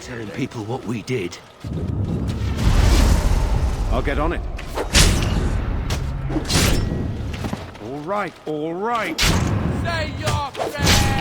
telling people what we did. I'll get on it. All right, all right. Say your prayers!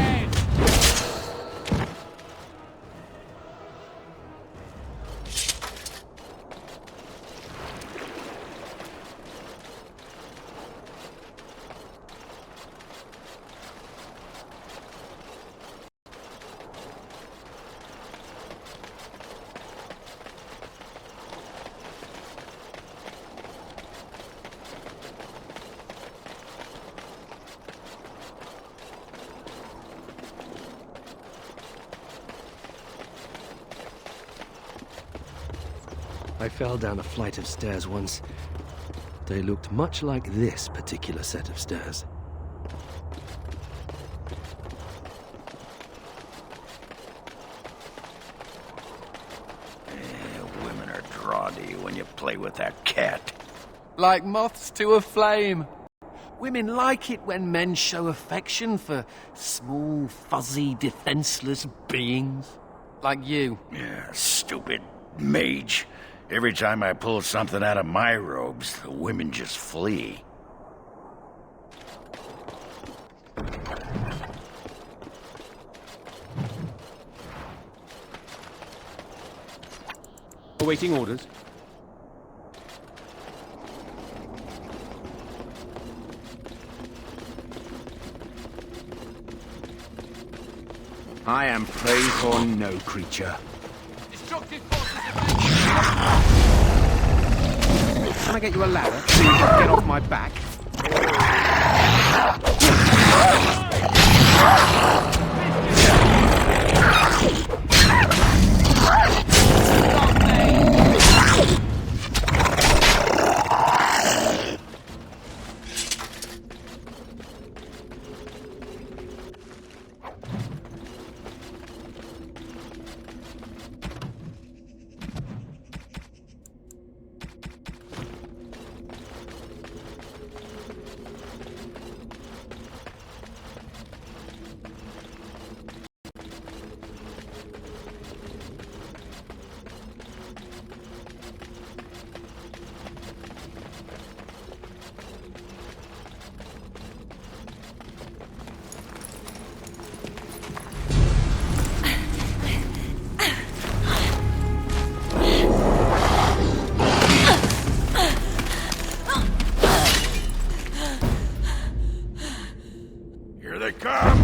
I fell down a flight of stairs once. They looked much like this particular set of stairs. Women are drawn to you when you play with that cat. Like moths to a flame. Women like it when men show affection for small, fuzzy, defenseless beings. Like you. Yeah, stupid mage. Every time I pull something out of my robes, the women just flee. Awaiting orders. I am prey for no creature. Destructive forces Can I get you a ladder so you can get off my back? Here they come!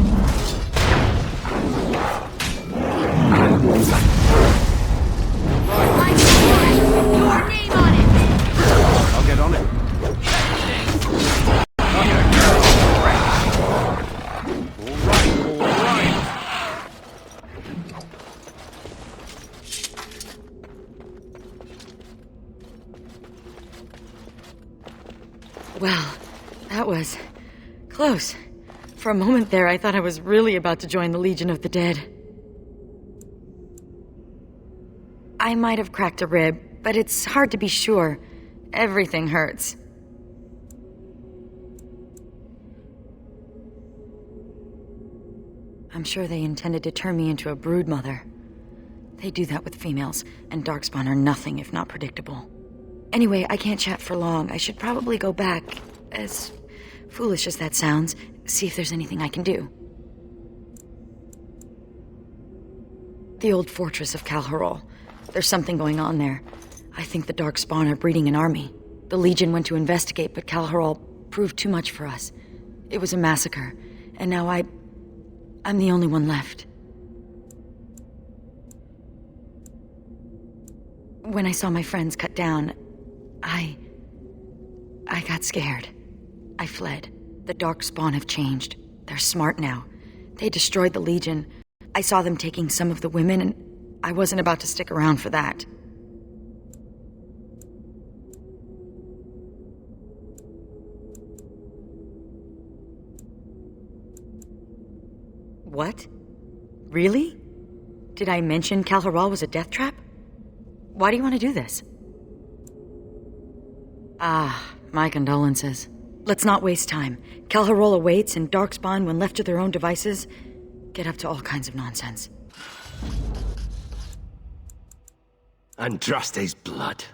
Your name on it! I'll get on it. All right. Well, that was close. For a moment there, I thought I was really about to join the Legion of the Dead. I might have cracked a rib, but it's hard to be sure. Everything hurts. I'm sure they intended to turn me into a broodmother. They do that with females, and Darkspawn are nothing if not predictable. Anyway, I can't chat for long. I should probably go back, as foolish as that sounds, see if there's anything I can do. The old fortress of Kal Harol. There's something going on there. I think the Darkspawn are breeding an army. The Legion went to investigate, but Kal Harol proved too much for us. It was a massacre, and now I'm the only one left. When I saw my friends cut down, I got scared. I fled. The Darkspawn have changed. They're smart now. They destroyed the Legion. I saw them taking some of the women, and I wasn't about to stick around for that. What? Really? Did I mention Kal Harol was a death trap? Why do you want to do this? Ah, my condolences. Let's not waste time. Kal Harol awaits, and Darkspawn, when left to their own devices, get up to all kinds of nonsense. Andraste's blood.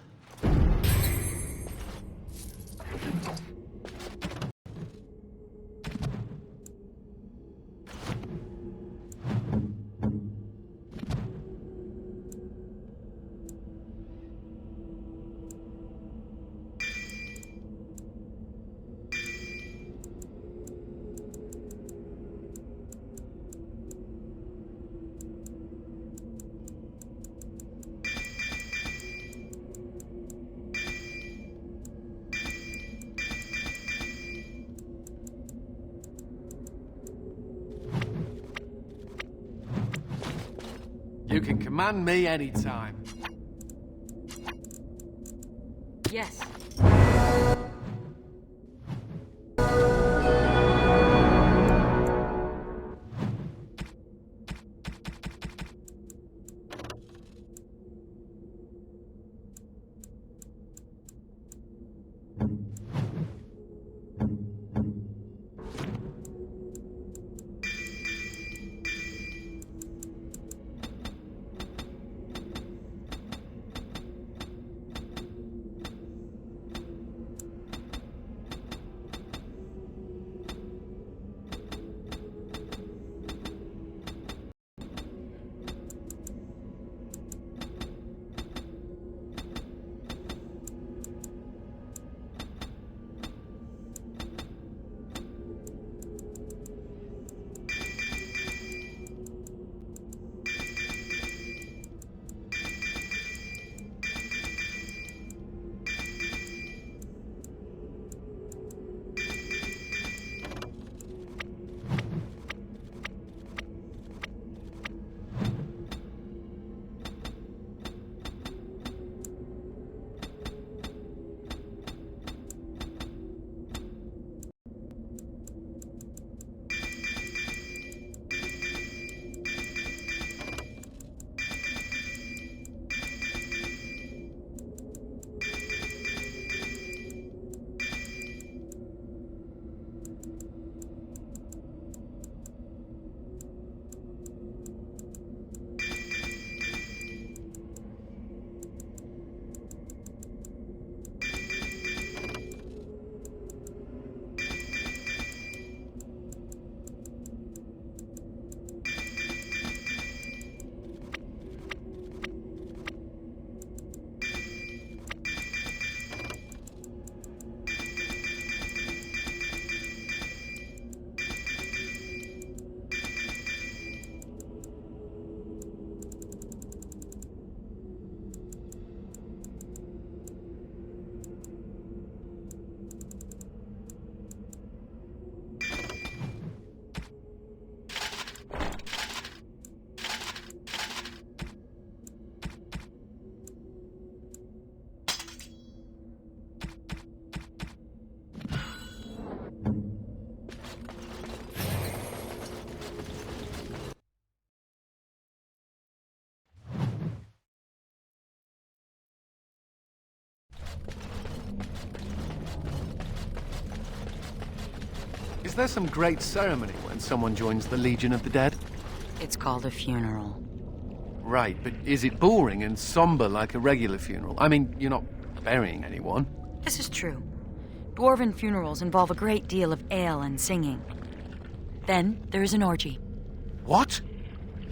You can command me anytime. Yes. Is there some great ceremony when someone joins the Legion of the Dead? It's called a funeral. Right, but is it boring and somber like a regular funeral? I mean, you're not burying anyone. This is true. Dwarven funerals involve a great deal of ale and singing. Then there is an orgy. What?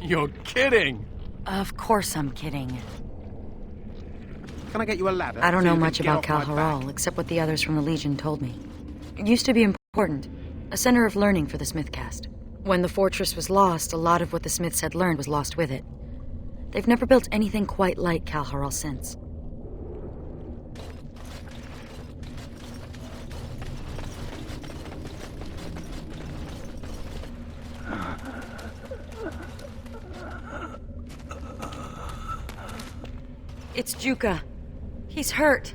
You're kidding! Of course I'm kidding. Can I get you a ladder? I don't so know you can much get about off my Kal back? Haral, except what the others from the Legion told me. It used to be important. A center of learning for the Smithcast. When the fortress was lost, a lot of what the Smiths had learned was lost with it. They've never built anything quite like Kal Haral since. It's Juka. He's hurt.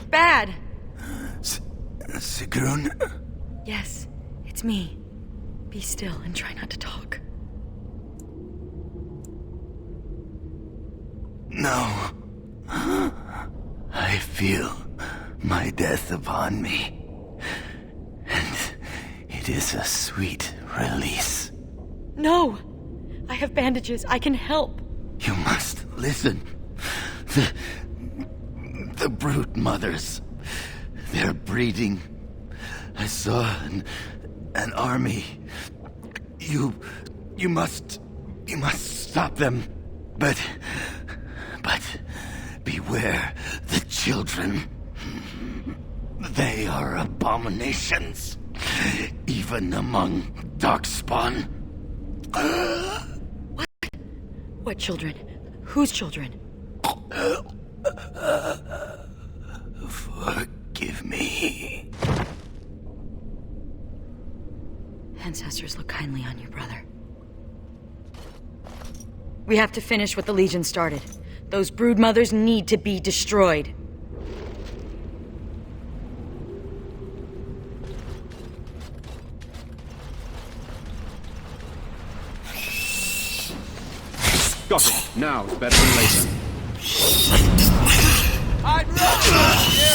Bad. Sigrun? Yes, it's me. Be still and try not to talk. No. I feel my death upon me. And it is a sweet release. No! I have bandages. I can help. You must listen. The brute mothers. They're breeding. I saw an army. You must stop them. But beware the children. They are abominations, even among Darkspawn. What children? Whose children? Forgive me. Ancestors look kindly on you, brother. We have to finish what the Legion started. Those brood mothers need to be destroyed. Got it. Now it's better than later. I'd rather you!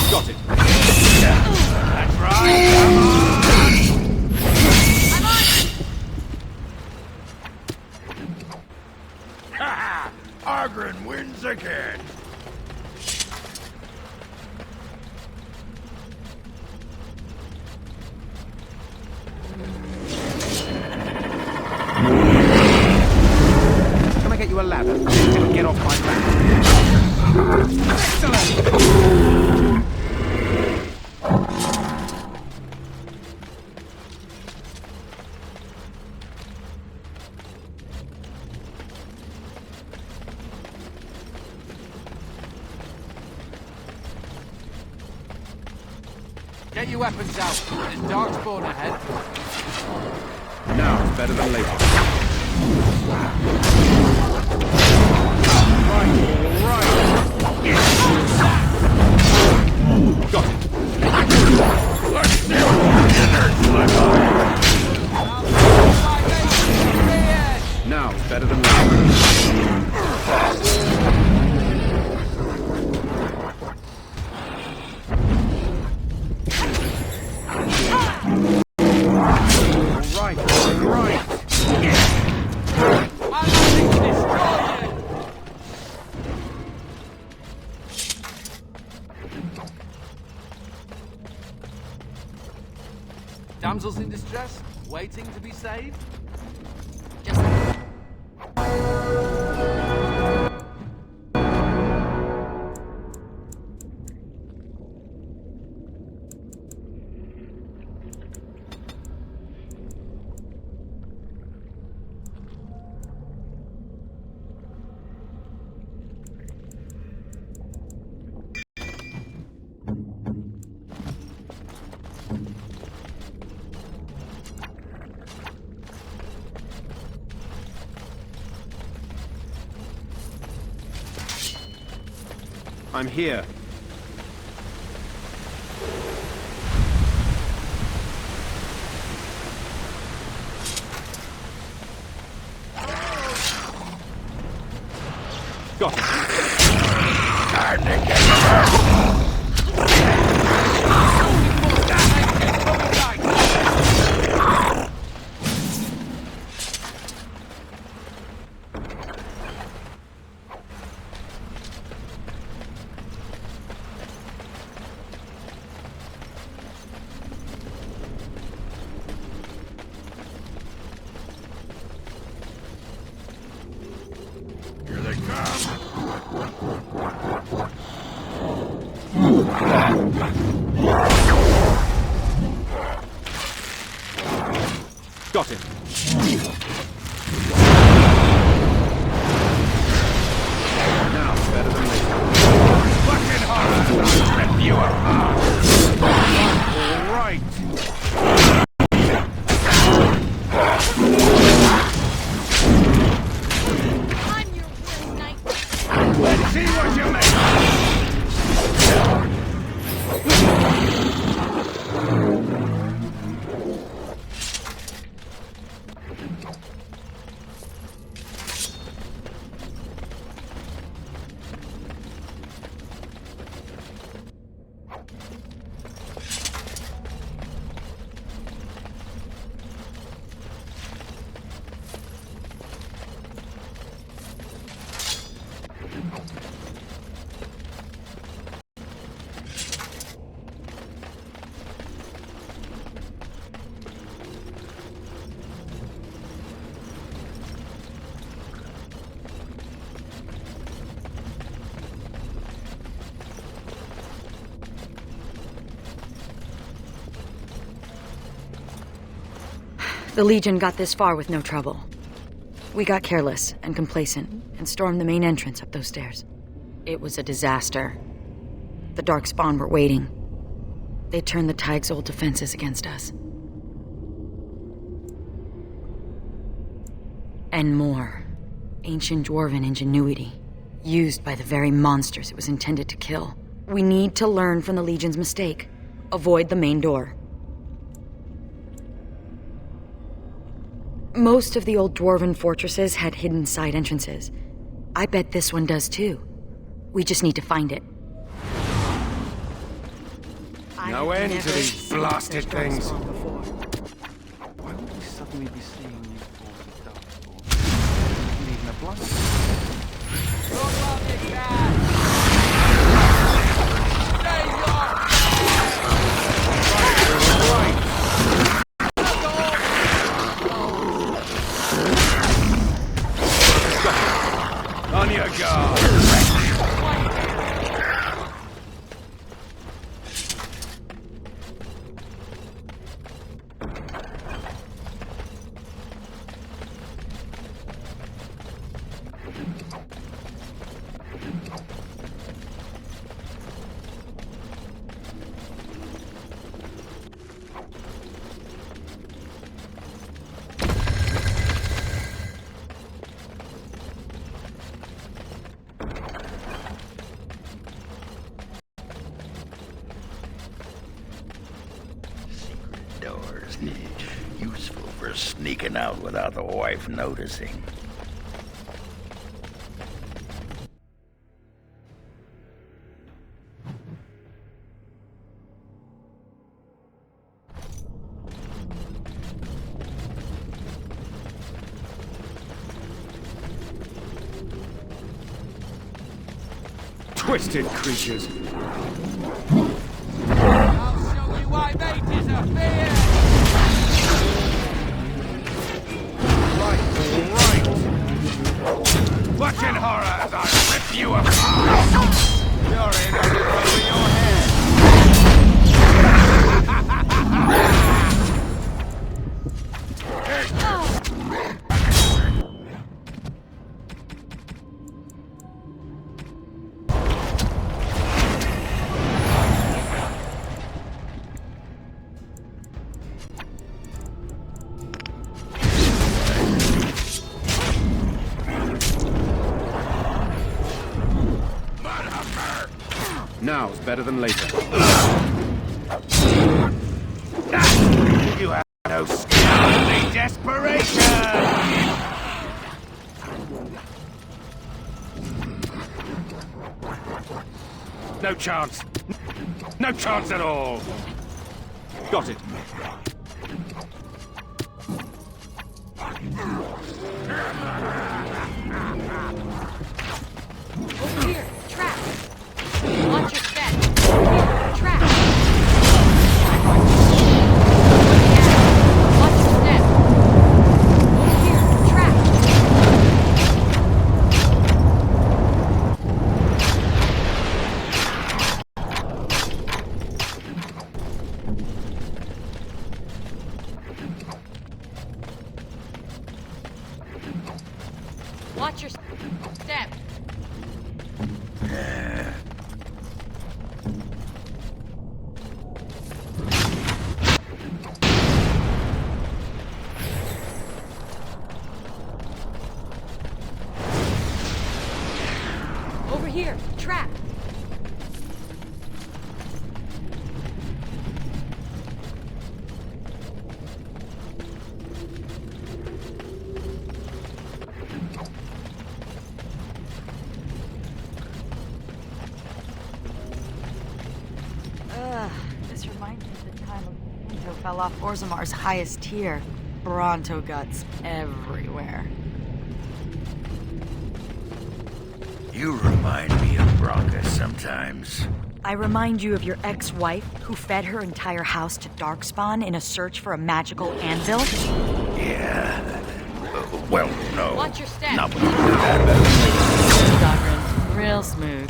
Got it. That's right, come on! Argren wins again. Can I get you a ladder so you can get off my back? Excellent! Get your weapons out. There's Darkspawn ahead. Now it's better than later. Right. Got it. Let's see what now it's better than later. Right. I'm going to destroy you! Damsels in distress, waiting to be saved? Just I'm here. Got it. Here they come. Got it. Now it's better than later. Fucking horror! I'll rip you apart! All right. I'm your will knight. Let's see what you make. The Legion got this far with no trouble. We got careless and complacent and stormed the main entrance up those stairs. It was a disaster. The Darkspawn were waiting. They turned the Tig's old defenses against us. And more. Ancient Dwarven ingenuity, used by the very monsters it was intended to kill. We need to learn from the Legion's mistake. Avoid the main door. Most of the old Dwarven fortresses had hidden side entrances. I bet this one does too. We just need to find it. No end to these blasted things. Why would we suddenly be seeing new forms of Darkspawn? Even a blind. On your guard! Doors. Useful for sneaking out without the wife noticing. Twisted creatures. I'll show you why they disappear! Watching horror as I rip you apart! You're in only over your head! Now's better than later. You have no scoundrelly desperation! No chance. No chance at all. Got it. Over here, trap. Watch your step. Over here, trap. Watch your step. Over here, trap. Watch your step. Over here, trap. This reminds me of the time Pinto fell off Orzamar's highest tier. Bronto guts everywhere. You remind me of Bronca sometimes. I remind you of your ex-wife who fed her entire house to Darkspawn in a search for a magical anvil? Yeah. Well, no. Watch your step. Not with that. Dogrin, real smooth.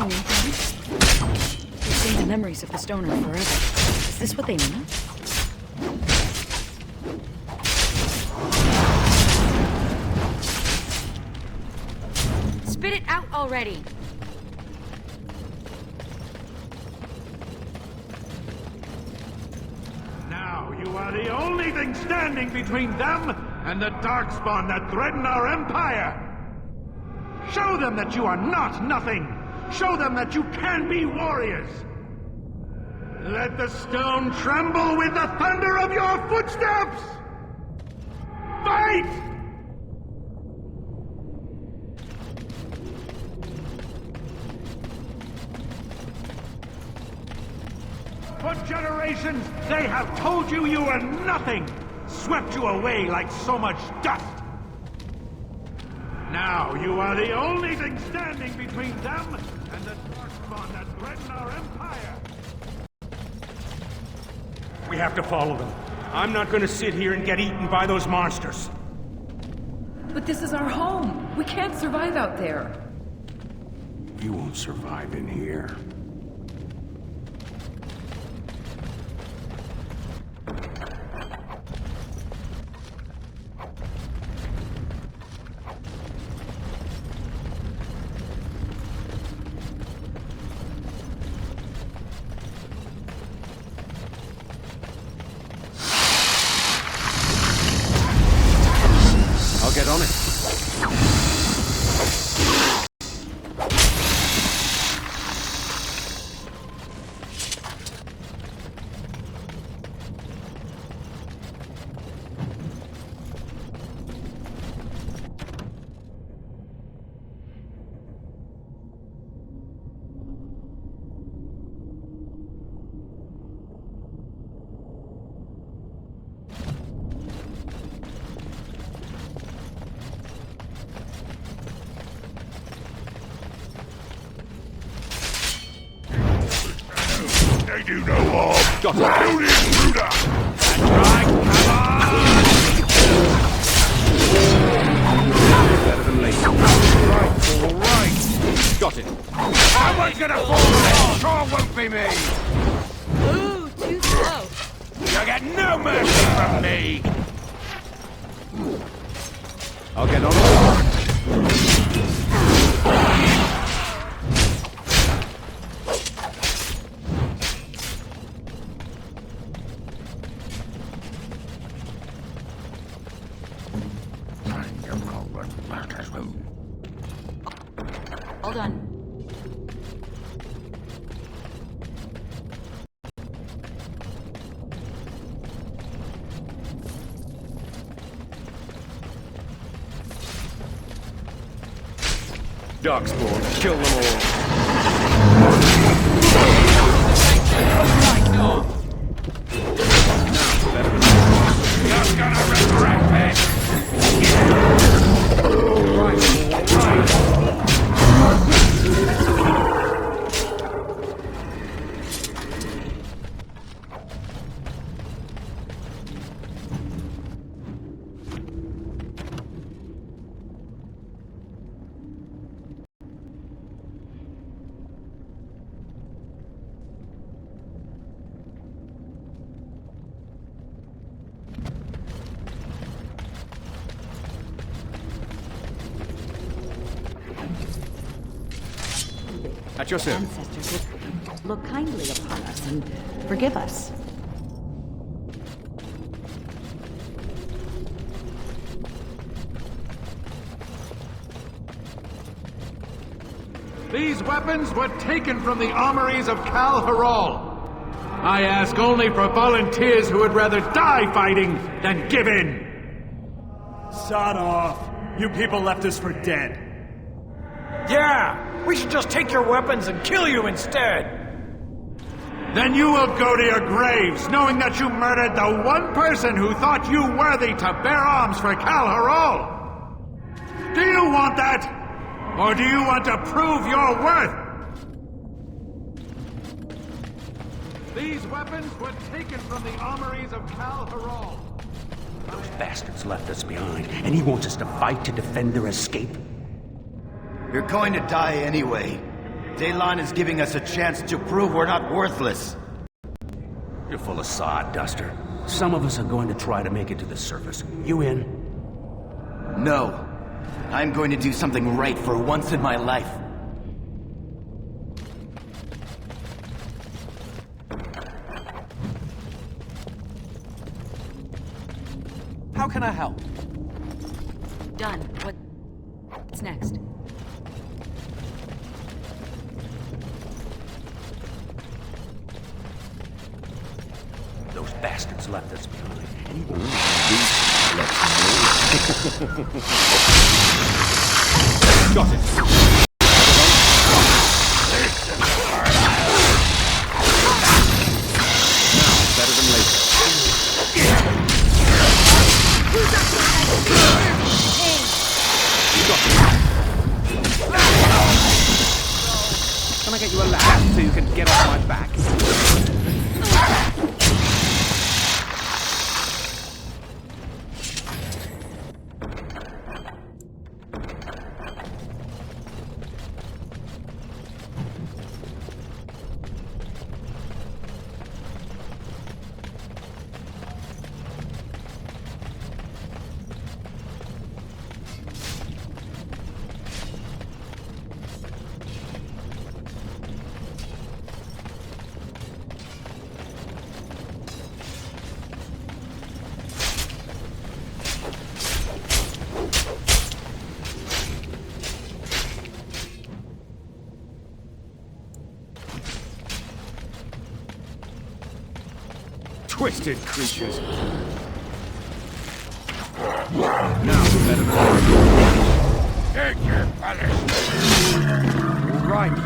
she named them? They've seen the memories of the stoner forever. Is this what they mean? Spit it out already! Now you are the only thing standing between them and the Darkspawn that threaten our empire! Show them that you are not nothing! Show them that you can be warriors! Let the stone tremble with the thunder of your footsteps! Fight! For generations, they have told you you are nothing! Swept you away like so much dust! Now you are the only thing standing between them and the Darkspawn that threaten our empire! We have to follow them. I'm not gonna sit here and get eaten by those monsters. But this is our home. We can't survive out there. You won't survive in here. I'll get on it. They do no harm. Got it. Building intruder. That's right, come on. Better than late. All right. Got it. Someone's gonna fall on it. Sure won't be me. Ooh, too slow. You get no mercy from me. I'll get on it. Hold on. Darkspawn, kill them all. Just gonna resurrect me. At your service. Ancestors look kindly upon us and forgive us. These weapons were taken from the armories of Kal Haral. I ask only for volunteers who would rather die fighting than give in. Sod off. You people left us for dead. Yeah! We should just take your weapons and kill you instead! Then you will go to your graves, knowing that you murdered the one person who thought you worthy to bear arms for Kal Haral! Do you want that? Or do you want to prove your worth? These weapons were taken from the armories of Kal Haral. Those bastards left us behind, and he wants us to fight to defend their escape. You're going to die anyway. Daylon is giving us a chance to prove we're not worthless. You're full of sod, Duster. Some of us are going to try to make it to the surface. You in? No. I'm going to do something right for once in my life. How can I help? Done. What's next? Those bastards left us behind. Got it. Now, better than later. Can I get you a laugh so you can get off my back? Twisted creatures. Now, better than take your punishment. All right.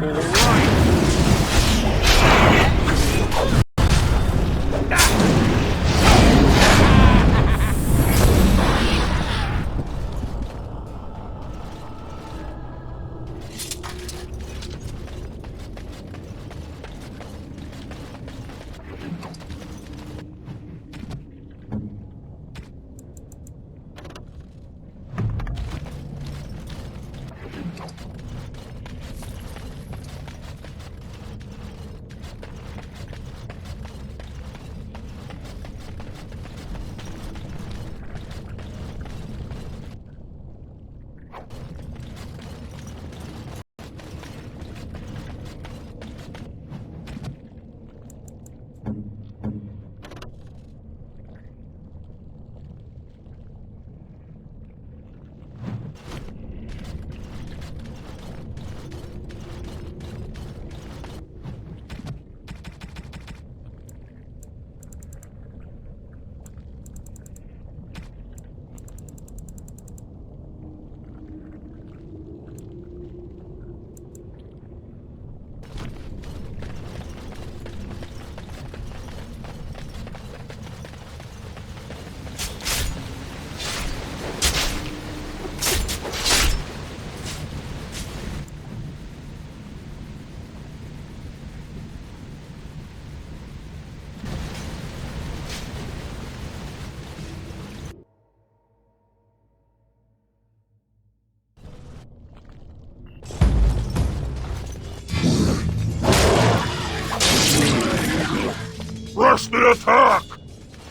Press the attack!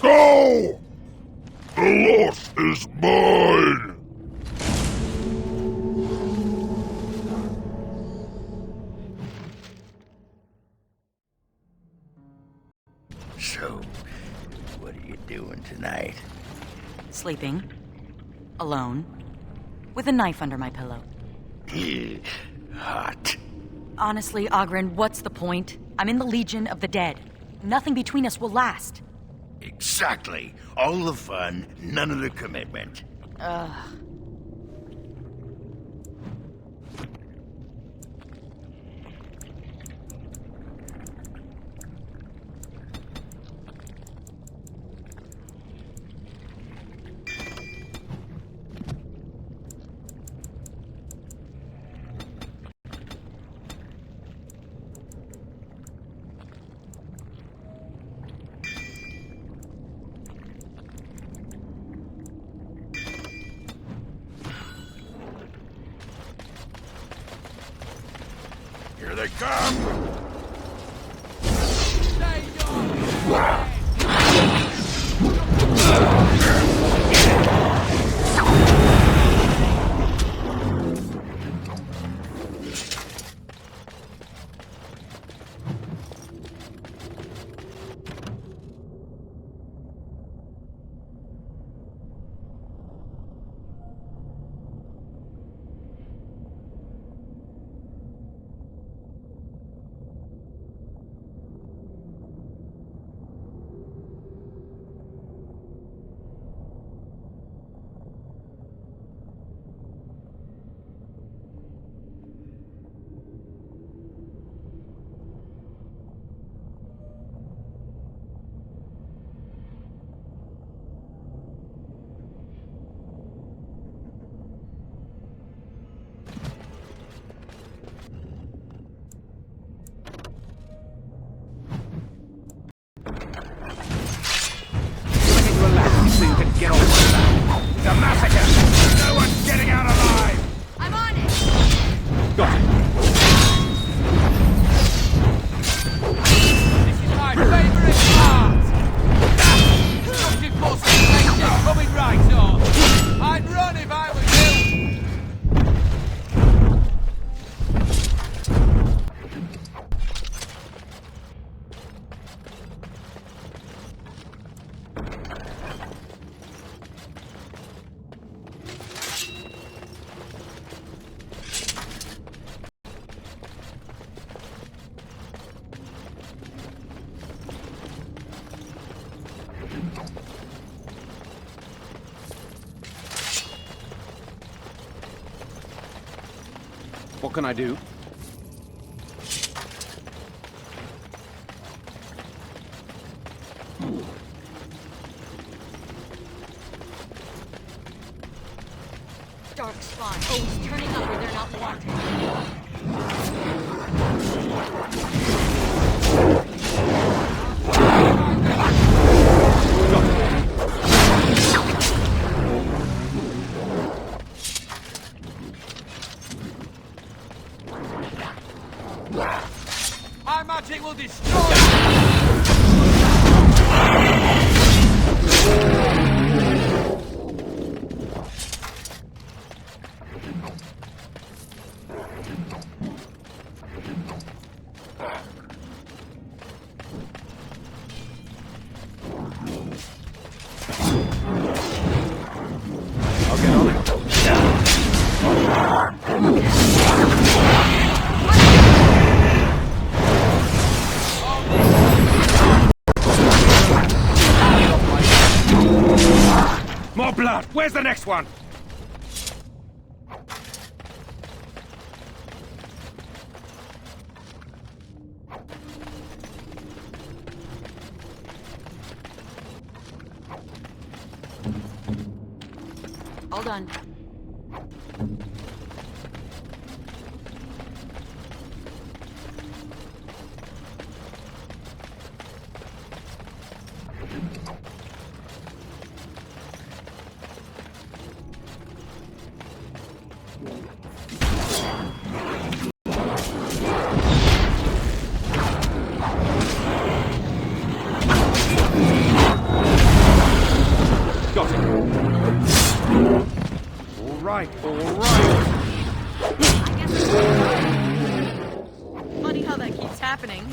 Go! The loss is mine! So, what are you doing tonight? Sleeping. Alone. With a knife under my pillow. Hot. Honestly, Oghren, what's the point? I'm in the Legion of the Dead. Nothing between us will last. Exactly. All the fun, none of the commitment. Ugh. they come! So you can get over that. It's a massacre! No one's getting out alive! I'm on it! Got it. This is my favourite part! Looking for some danger coming right up! I'd run if I was you! What can I do? Dark spawn. Always turning up where they're not wanted. My magic will destroy I'll get on it. More blood! Where's the next one? All done. Got it. All right, all right. Funny how that keeps happening.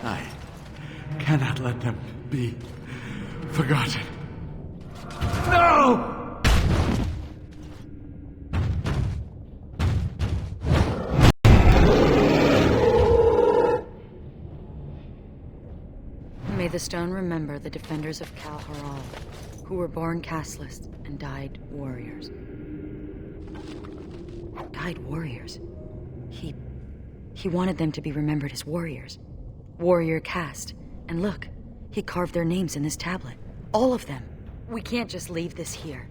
I cannot let them be forgotten. No! May the stone remember the defenders of Kal Haral, who were born casteless and died warriors. Died warriors? He wanted them to be remembered as warriors. Warrior caste. And look, he carved their names in this tablet. All of them. We can't just leave this here.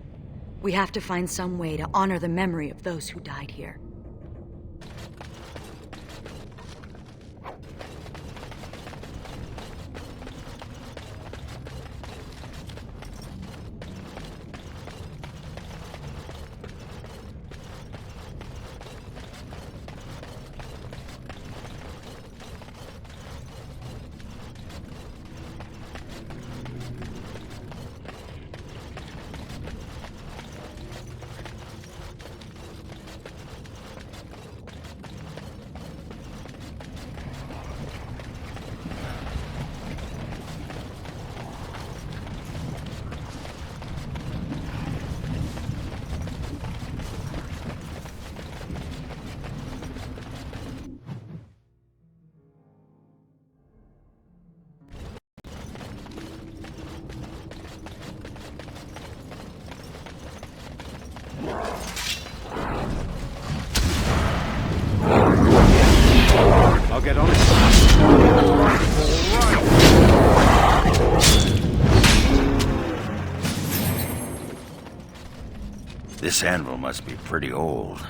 We have to find some way to honor the memory of those who died here. I'll get on it. This anvil must be pretty old.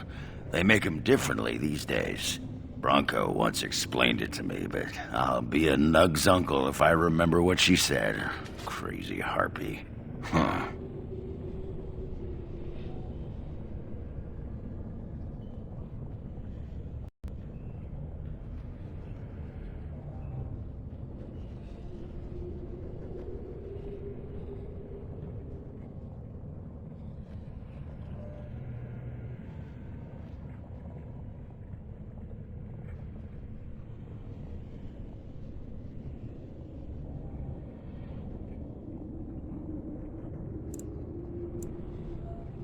They make them differently these days. Bronco once explained it to me, but I'll be a Nug's uncle if I remember what she said. Crazy harpy. Huh.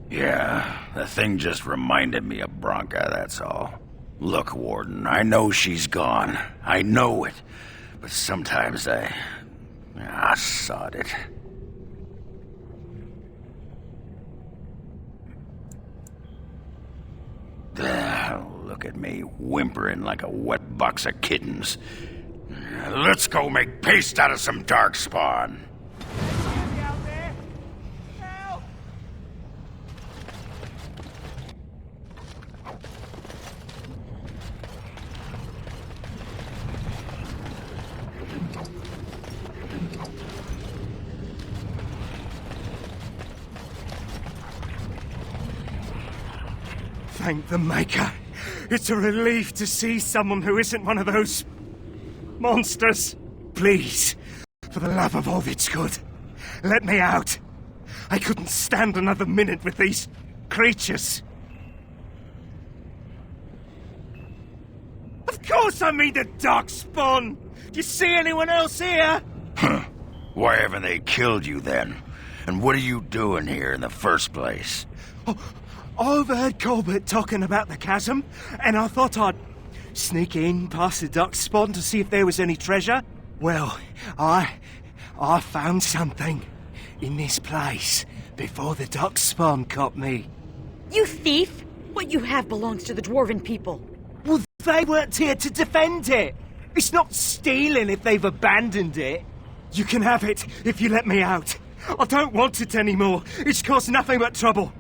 Yeah, the thing just reminded me of Bronca, that's all. Look, Warden, I know she's gone. I know it. But sometimes I sod it. Look at me, whimpering like a wet box of kittens. Let's go make paste out of some darkspawn. Thank the Maker. It's a relief to see someone who isn't one of those monsters. Please, for the love of all that's good, let me out. I couldn't stand another minute with these creatures. Of course I mean the Darkspawn. Do you see anyone else here? Huh. Why haven't they killed you then? And what are you doing here in the first place? Oh, I overheard Colbert talking about the chasm, and I thought I'd sneak in past the Darkspawn to see if there was any treasure. Well, I found something in this place before the Darkspawn caught me. You thief! What you have belongs to the Dwarven people. Well, they weren't here to defend it. It's not stealing if they've abandoned it. You can have it if you let me out. I don't want it anymore. It's caused nothing but trouble.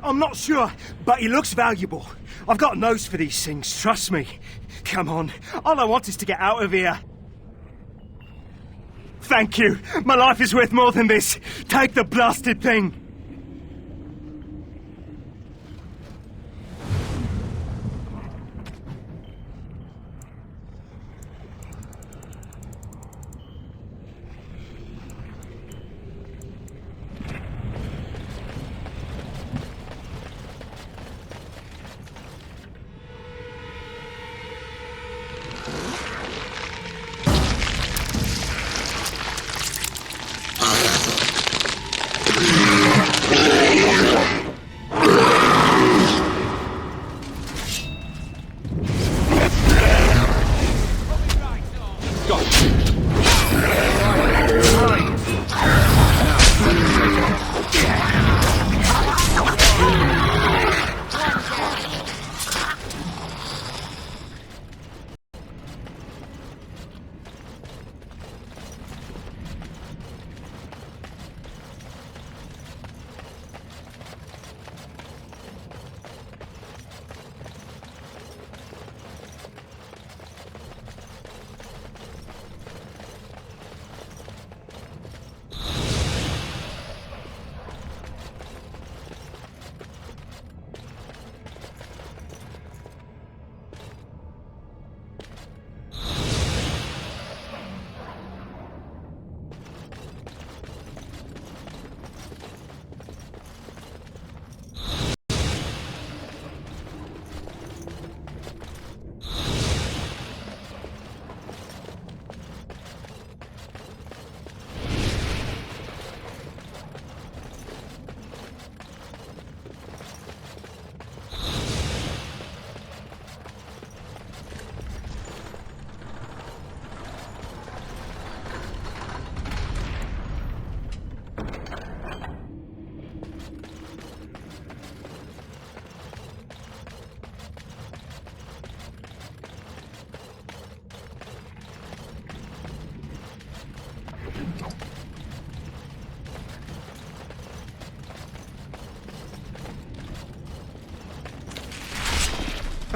I'm not sure, but he looks valuable. I've got a nose for these things, trust me. Come on, all I want is to get out of here. Thank you. My life is worth more than this. Take the blasted thing.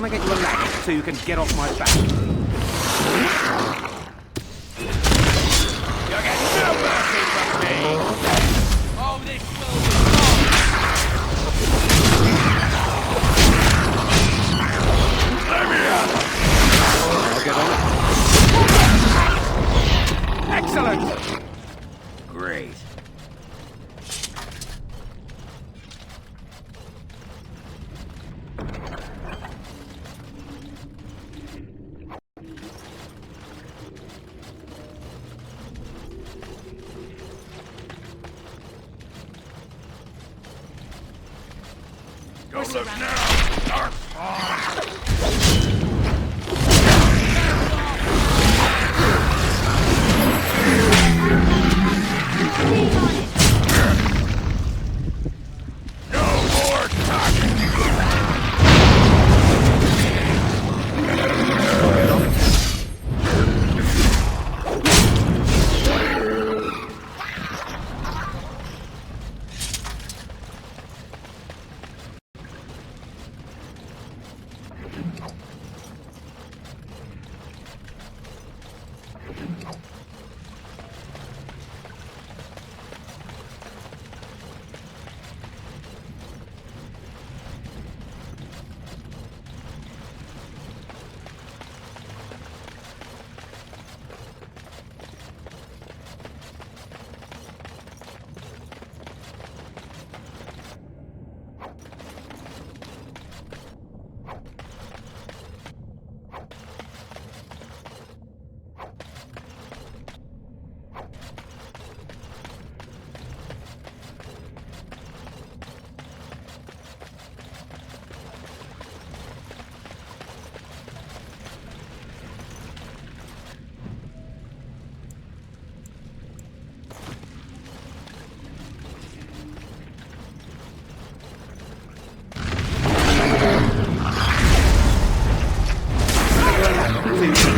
Can I get you a ladder so you can get off my back? You get no mercy from me! Oh, this will be Let me out! I'll get on it. Excellent! Great. Go look now, Darkspawn!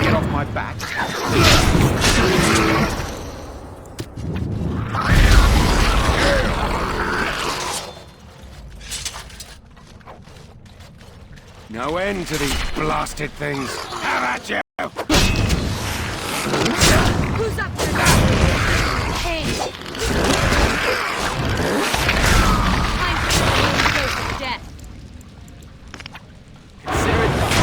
Get off my back. No end to these blasted things. How about you? Who's up there? Hey! Time for death. Consider it done.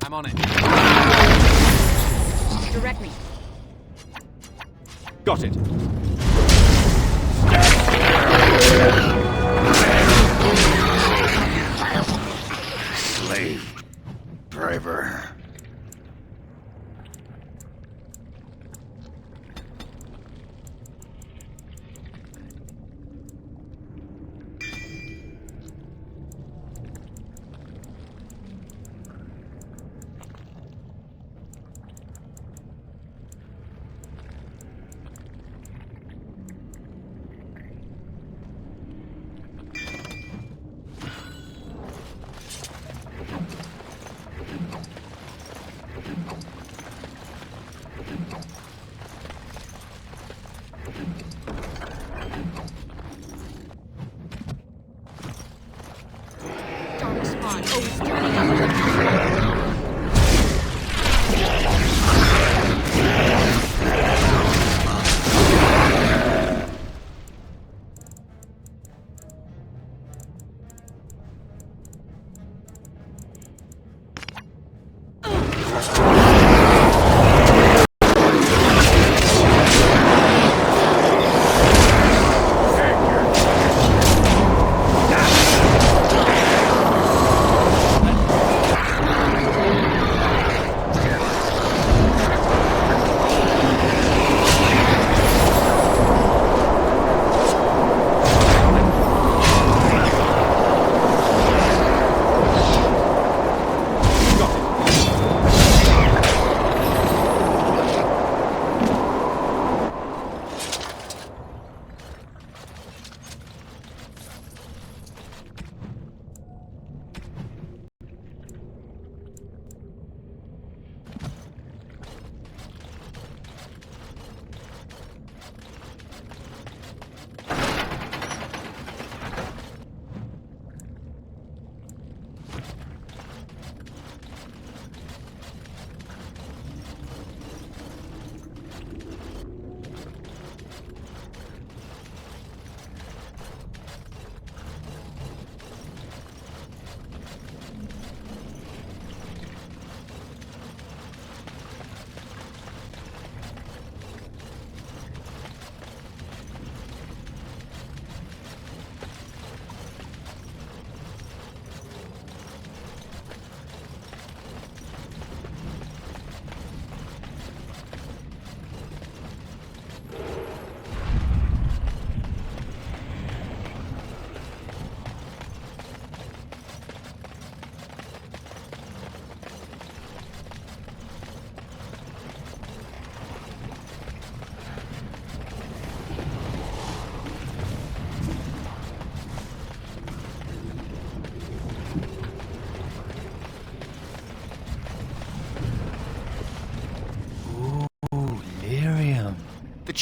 I'm on it. Direct me. Got it. Slave driver. Darkspawn. Oh, he's turning up.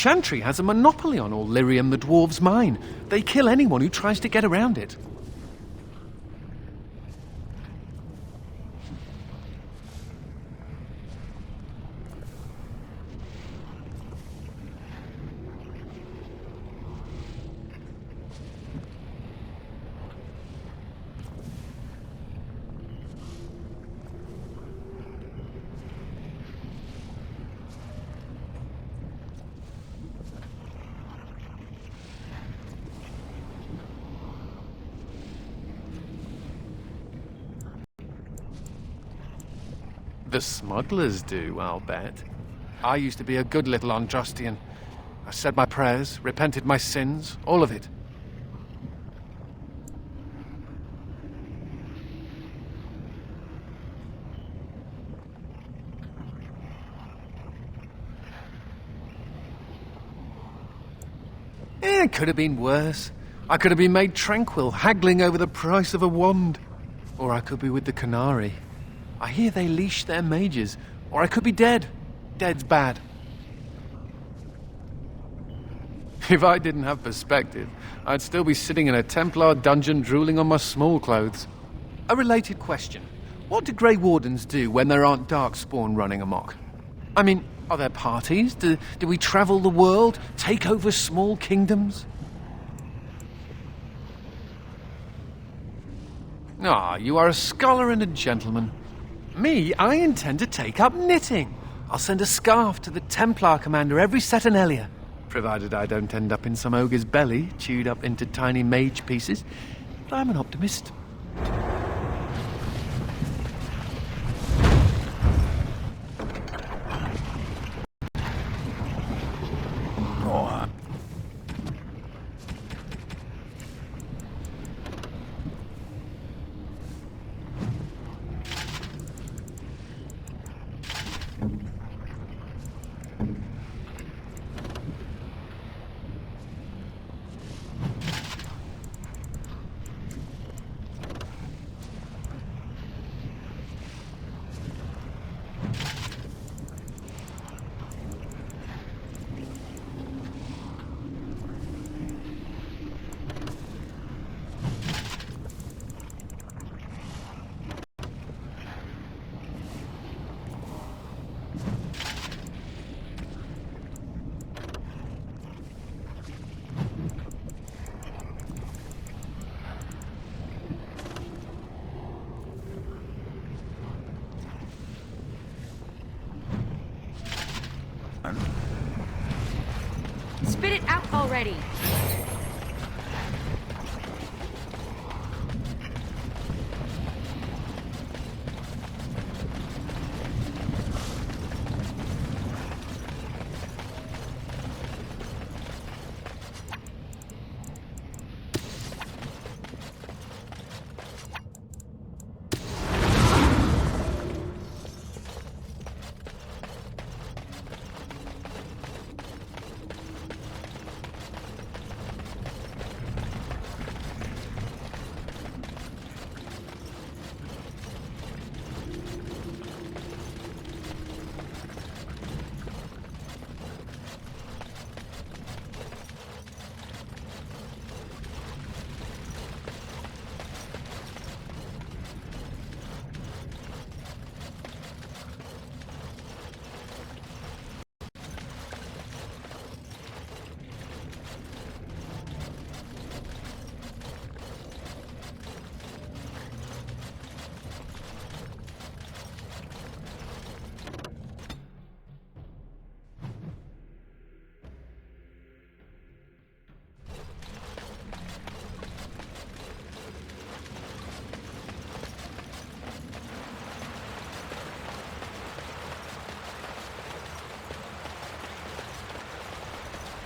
Chantry has a monopoly on all lyrium the dwarves mine. They kill anyone who tries to get around it. The smugglers do, I'll bet. I used to be a good little Andrastian. I said my prayers, repented my sins, all of it. It could have been worse. I could have been made tranquil, haggling over the price of a wand. Or I could be with the Canary. I hear they leash their mages. Or I could be dead. Dead's bad. If I didn't have perspective, I'd still be sitting in a Templar dungeon drooling on my small clothes. A related question. What do Grey Wardens do when there aren't Darkspawn running amok? I mean, are there parties? Do we travel the world? Take over small kingdoms? Ah, you are a scholar and a gentleman. Me, I intend to take up knitting. I'll send a scarf to the Templar commander every Saturnalia, provided I don't end up in some ogre's belly, chewed up into tiny mage pieces. But I'm an optimist. Spit it out already!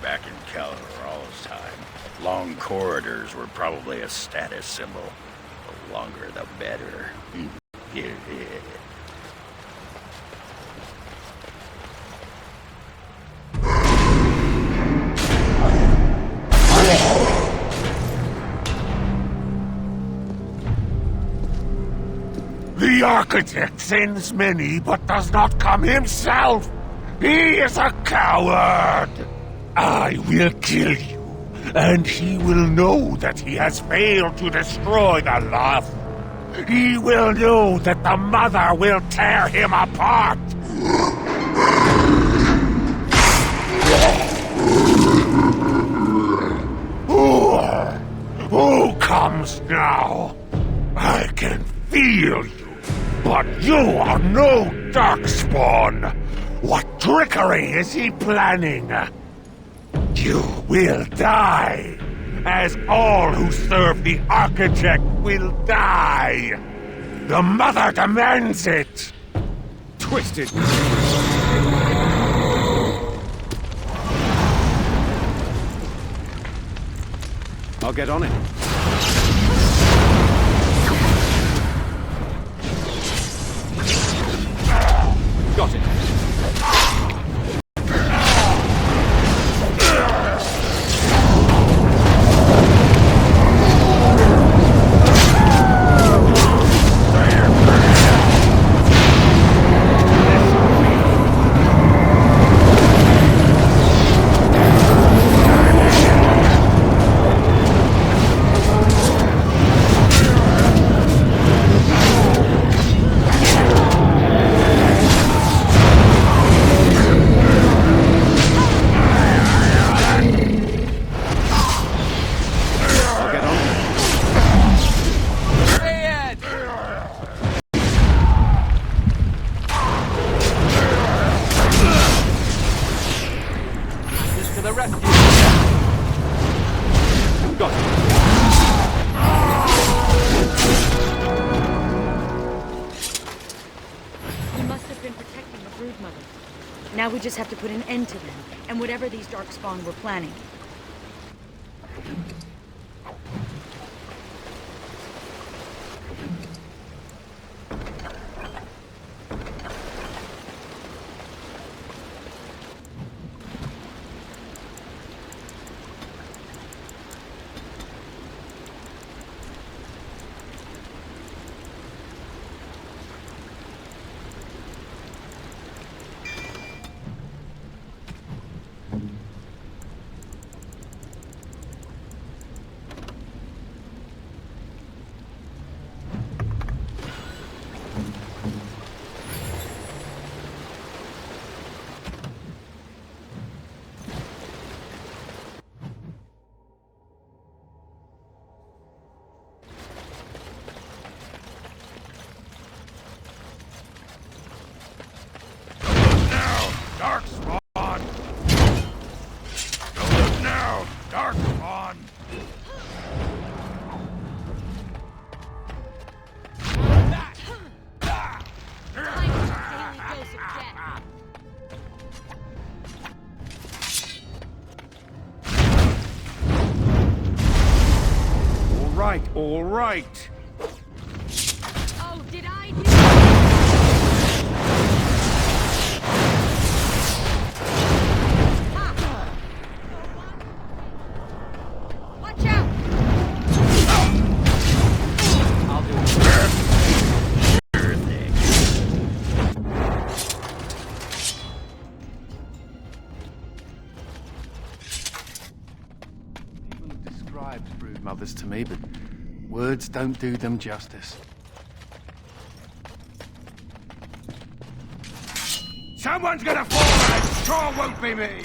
Back in Calaral's time, long corridors were probably a status symbol. The longer, the better. The architect sends many, but does not come himself. He is a coward. I will kill you, and he will know that he has failed to destroy the Loth. He will know that the Mother will tear him apart. Who comes now? I can feel you, but you are no Darkspawn. What trickery is he planning? You will die, as all who serve the Architect will die. The Mother demands it. Twisted. I'll get on it. Got it. Now we just have to put an end to them, and whatever these Darkspawn were planning. Darkspawn! Don't look now, Darkspawn! All right. Oh, did I do Watch out! I'll do it. People have described brood mothers to me, but words don't do them justice. Someone's gonna fall, and it sure won't be me!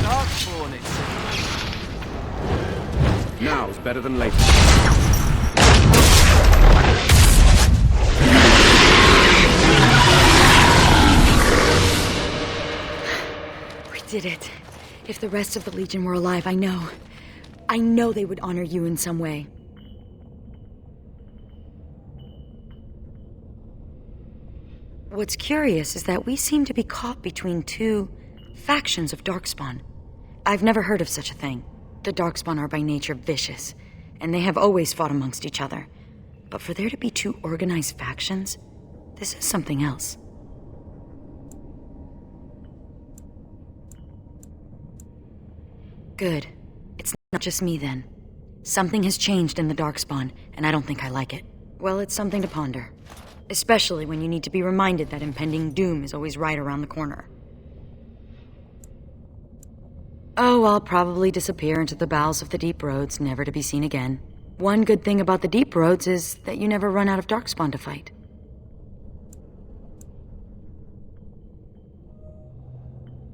Darkspawn, it seems. Now's better than later. We did it. If the rest of the Legion were alive, I know they would honor you in some way. What's curious is that we seem to be caught between two factions of Darkspawn. I've never heard of such a thing. The Darkspawn are by nature vicious, and they have always fought amongst each other. But for there to be two organized factions, this is something else. Good. It's not just me then. Something has changed in the Darkspawn, and I don't think I like it. Well, it's something to ponder. Especially when you need to be reminded that impending doom is always right around the corner. Oh, I'll probably disappear into the bowels of the Deep Roads, never to be seen again. One good thing about the Deep Roads is that you never run out of Darkspawn to fight.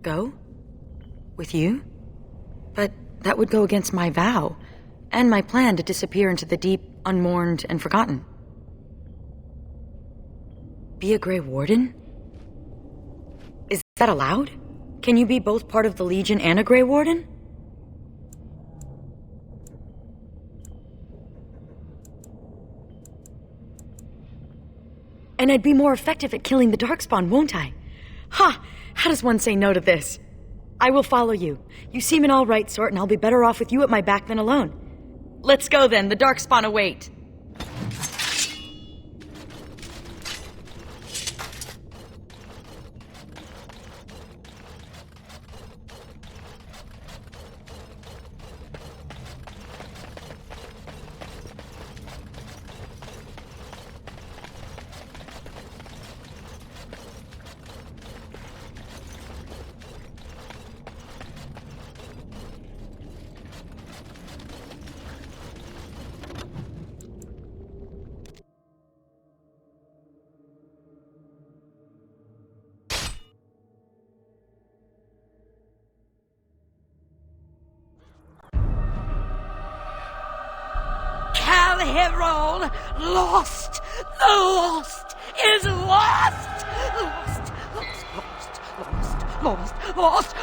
Go? With you? But that would go against my vow, and my plan to disappear into the deep, unmourned, and forgotten. Be a Grey Warden? Is that allowed? Can you be both part of the Legion and a Grey Warden? And I'd be more effective at killing the Darkspawn, won't I? Ha! How does one say no to this? I will follow you. You seem an all-right sort, and I'll be better off with you at my back than alone. Let's go then, the Darkspawn await. Herald, lost! The lost is lost!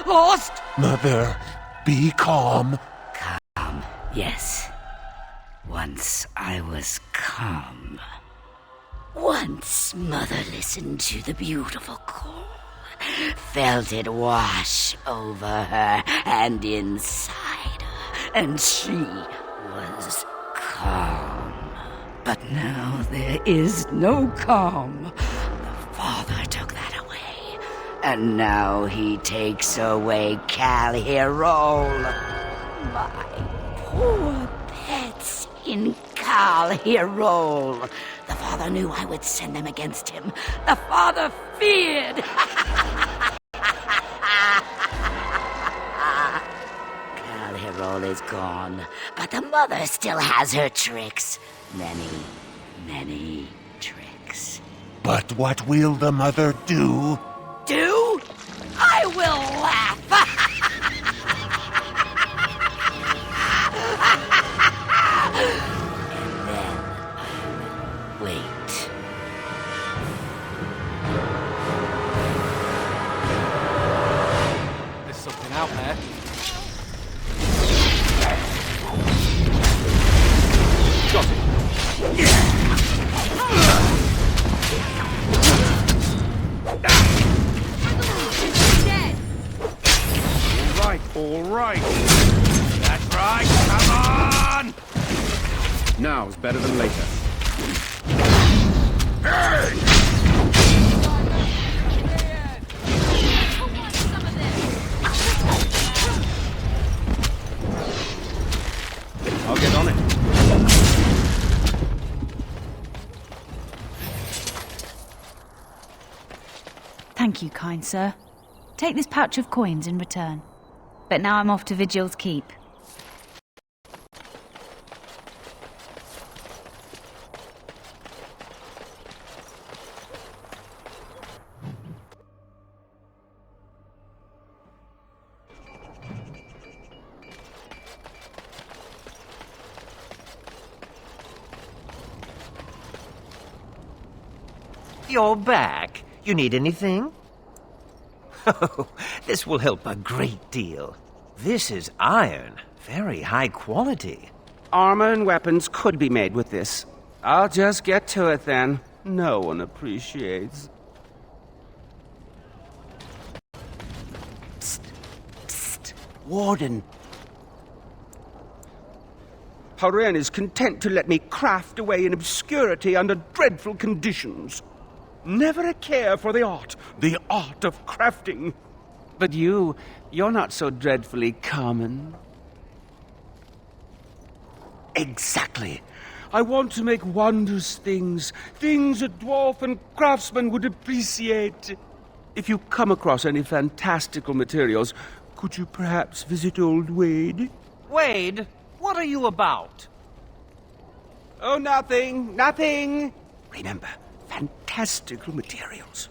Lost! Mother, be calm. Calm, yes. Once I was calm. Once Mother listened to the beautiful call, felt it wash over her and inside her, and she was calm. But now there is no calm. The Father took that away, and now he takes away Kal Hirol. My poor pets in Kal Hirol. The Father knew I would send them against him. The Father feared. Kal Hirol is gone, but the Mother still has her tricks. Many, many tricks. But what will the Mother do? Do? I will laugh! And then I will wait. There's something out there. Got it. All right. That's right, come on! Now's better than later. I'll get on it. Thank you, kind sir. Take this pouch of coins in return. But now I'm off to Vigil's Keep. You're back. You need anything? Oh, this will help a great deal. This is iron. Very high quality. Armor and weapons could be made with this. I'll just get to it then. No one appreciates. Psst. Warden. Haren is content to let me craft away in obscurity under dreadful conditions. Never a care for the art of crafting. But you're not so dreadfully common. Exactly. I want to make wondrous things. Things a dwarf and craftsman would appreciate. If you come across any fantastical materials, could you perhaps visit old Wade? Wade, what are you about? Oh, nothing. Nothing. Remember, fantastical materials.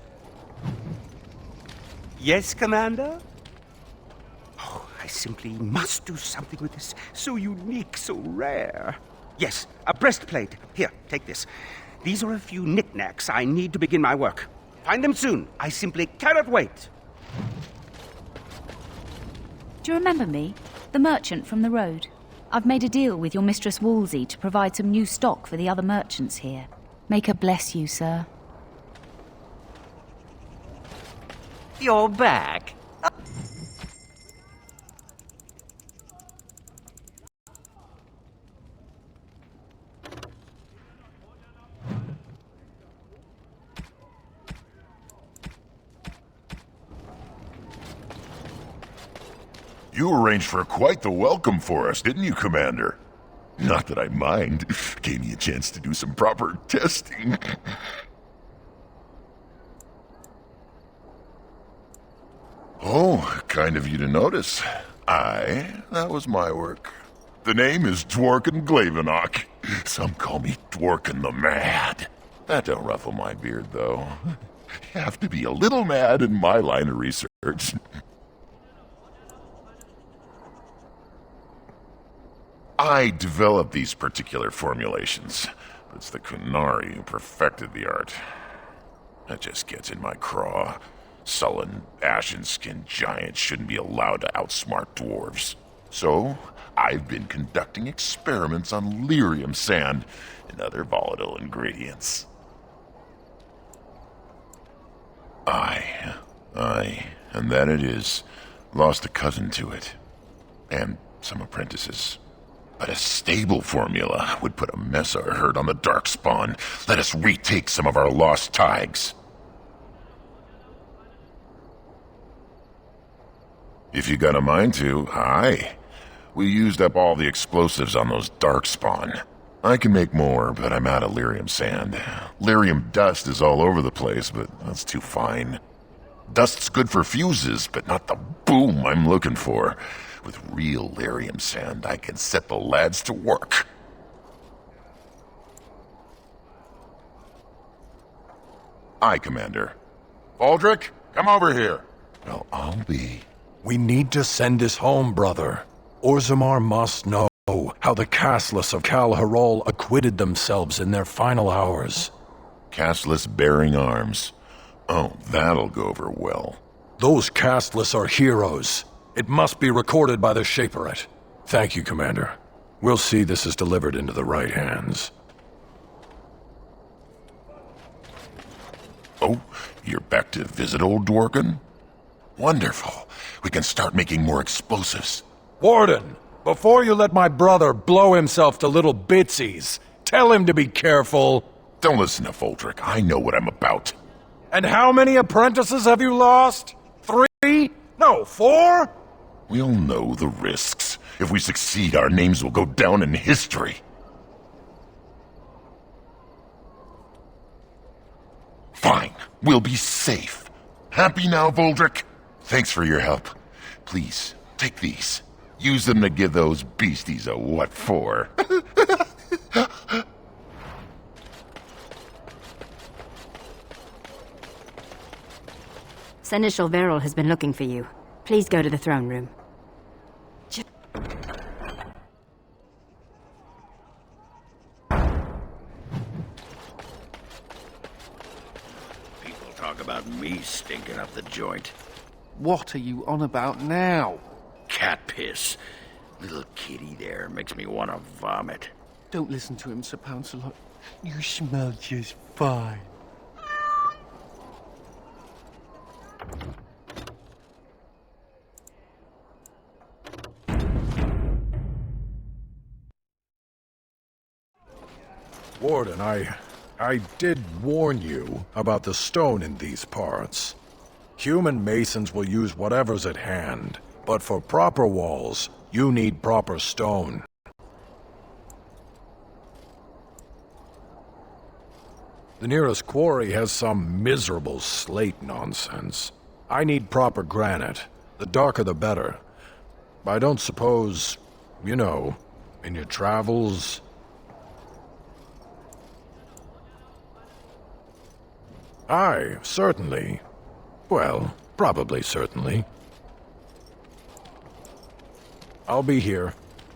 Yes, Commander? Oh, I simply must do something with this. So unique, so rare. Yes, a breastplate. Here, take this. These are a few knickknacks I need to begin my work. Find them soon. I simply cannot wait. Do you remember me? The merchant from the road? I've made a deal with your Mistress Wolsey to provide some new stock for the other merchants here. Make her bless you, sir. You're back. You arranged for quite the welcome for us, didn't you, Commander? Not that I mind. Gave me a chance to do some proper testing. Oh, kind of you to notice. That was my work. The name is Dworken Glavenok. Some call me Dworken the Mad. That don't ruffle my beard, though. You have to be a little mad in my line of research. I developed these particular formulations, but it's the Qunari who perfected the art. That just gets in my craw. Sullen, ashen-skinned giants shouldn't be allowed to outsmart dwarves. So, I've been conducting experiments on lyrium sand and other volatile ingredients. And that it is. Lost a cousin to it. And some apprentices. But a stable formula would put a mess of herd on the Darkspawn. Let us retake some of our lost tags. If you got a mind to, aye. We used up all the explosives on those Darkspawn. I can make more, but I'm out of lyrium sand. Lyrium dust is all over the place, but that's too fine. Dust's good for fuses, but not the boom I'm looking for. With real lyrium sand, I can set the lads to work. Aye, Commander. Aldrich, come over here. Well, I'll be. We need to send this home, brother. Orzammar must know how the castless of Kal Harol acquitted themselves in their final hours. Castless bearing arms. Oh, that'll go over well. Those castless are heroes. It must be recorded by the Shaperet. Thank you, Commander. We'll see this is delivered into the right hands. Oh, you're back to visit old Dworken? Wonderful. We can start making more explosives. Warden, before you let my brother blow himself to little bitsies, tell him to be careful. Don't listen to Foldrick. I know what I'm about. And how many apprentices have you lost? 3? No, 4? We'll know the risks. If we succeed, our names will go down in history. Fine. We'll be safe. Happy now, Voldrick? Thanks for your help. Please, take these. Use them to give those beasties a what for. Seneschal Verrill has been looking for you. Please go to the throne room. People talk about me stinking up the joint. What are you on about now? Cat piss. Little kitty there makes me want to vomit. Don't listen to him, Sir Pouncelot. You smell just fine. Warden, I did warn you about the stone in these parts. Human masons will use whatever's at hand, but for proper walls, you need proper stone. The nearest quarry has some miserable slate nonsense. I need proper granite. The darker the better. I don't suppose, you know, in your travels... Aye, certainly. Well, probably certainly. I'll be here.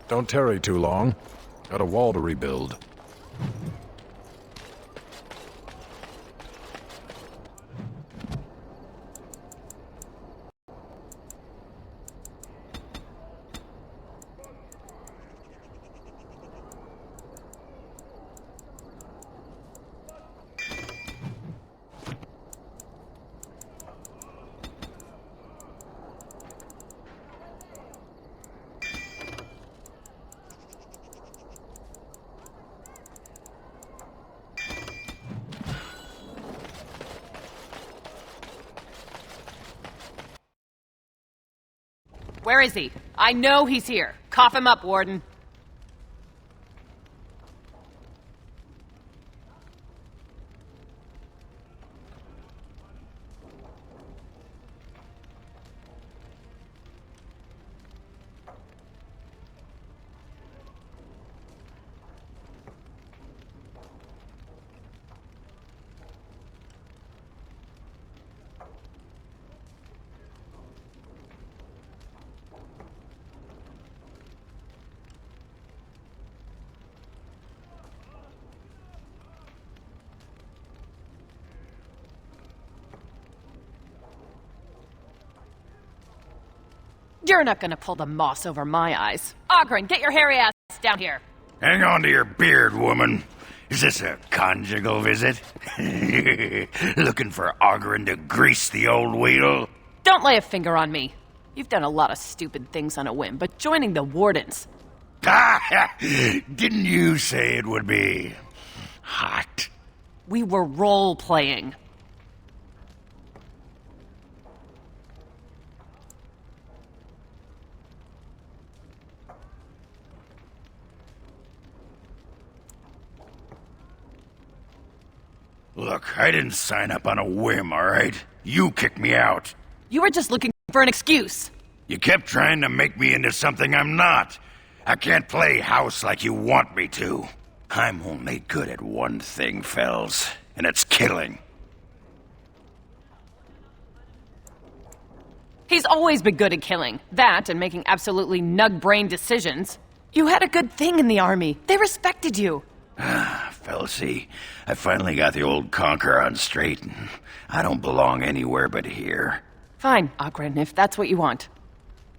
Don't tarry too long. Got a wall to rebuild. Where is he? I know he's here. Cough him up, Warden. You're not gonna pull the moss over my eyes. Oghren, get your hairy ass down here. Hang on to your beard, woman. Is this a conjugal visit? Looking for Oghren to grease the old wheel? Don't lay a finger on me. You've done a lot of stupid things on a whim, but joining the Wardens... Didn't you say it would be... hot? We were role-playing. Look, I didn't sign up on a whim, all right? You kicked me out. You were just looking for an excuse. You kept trying to make me into something I'm not. I can't play house like you want me to. I'm only good at one thing, Fells, and it's killing. He's always been good at killing. That and making absolutely nug-brain decisions. You had a good thing in the army. They respected you. Felsie, I finally got the old conquer on straight, and I don't belong anywhere but here. Fine, Oghren, if that's what you want.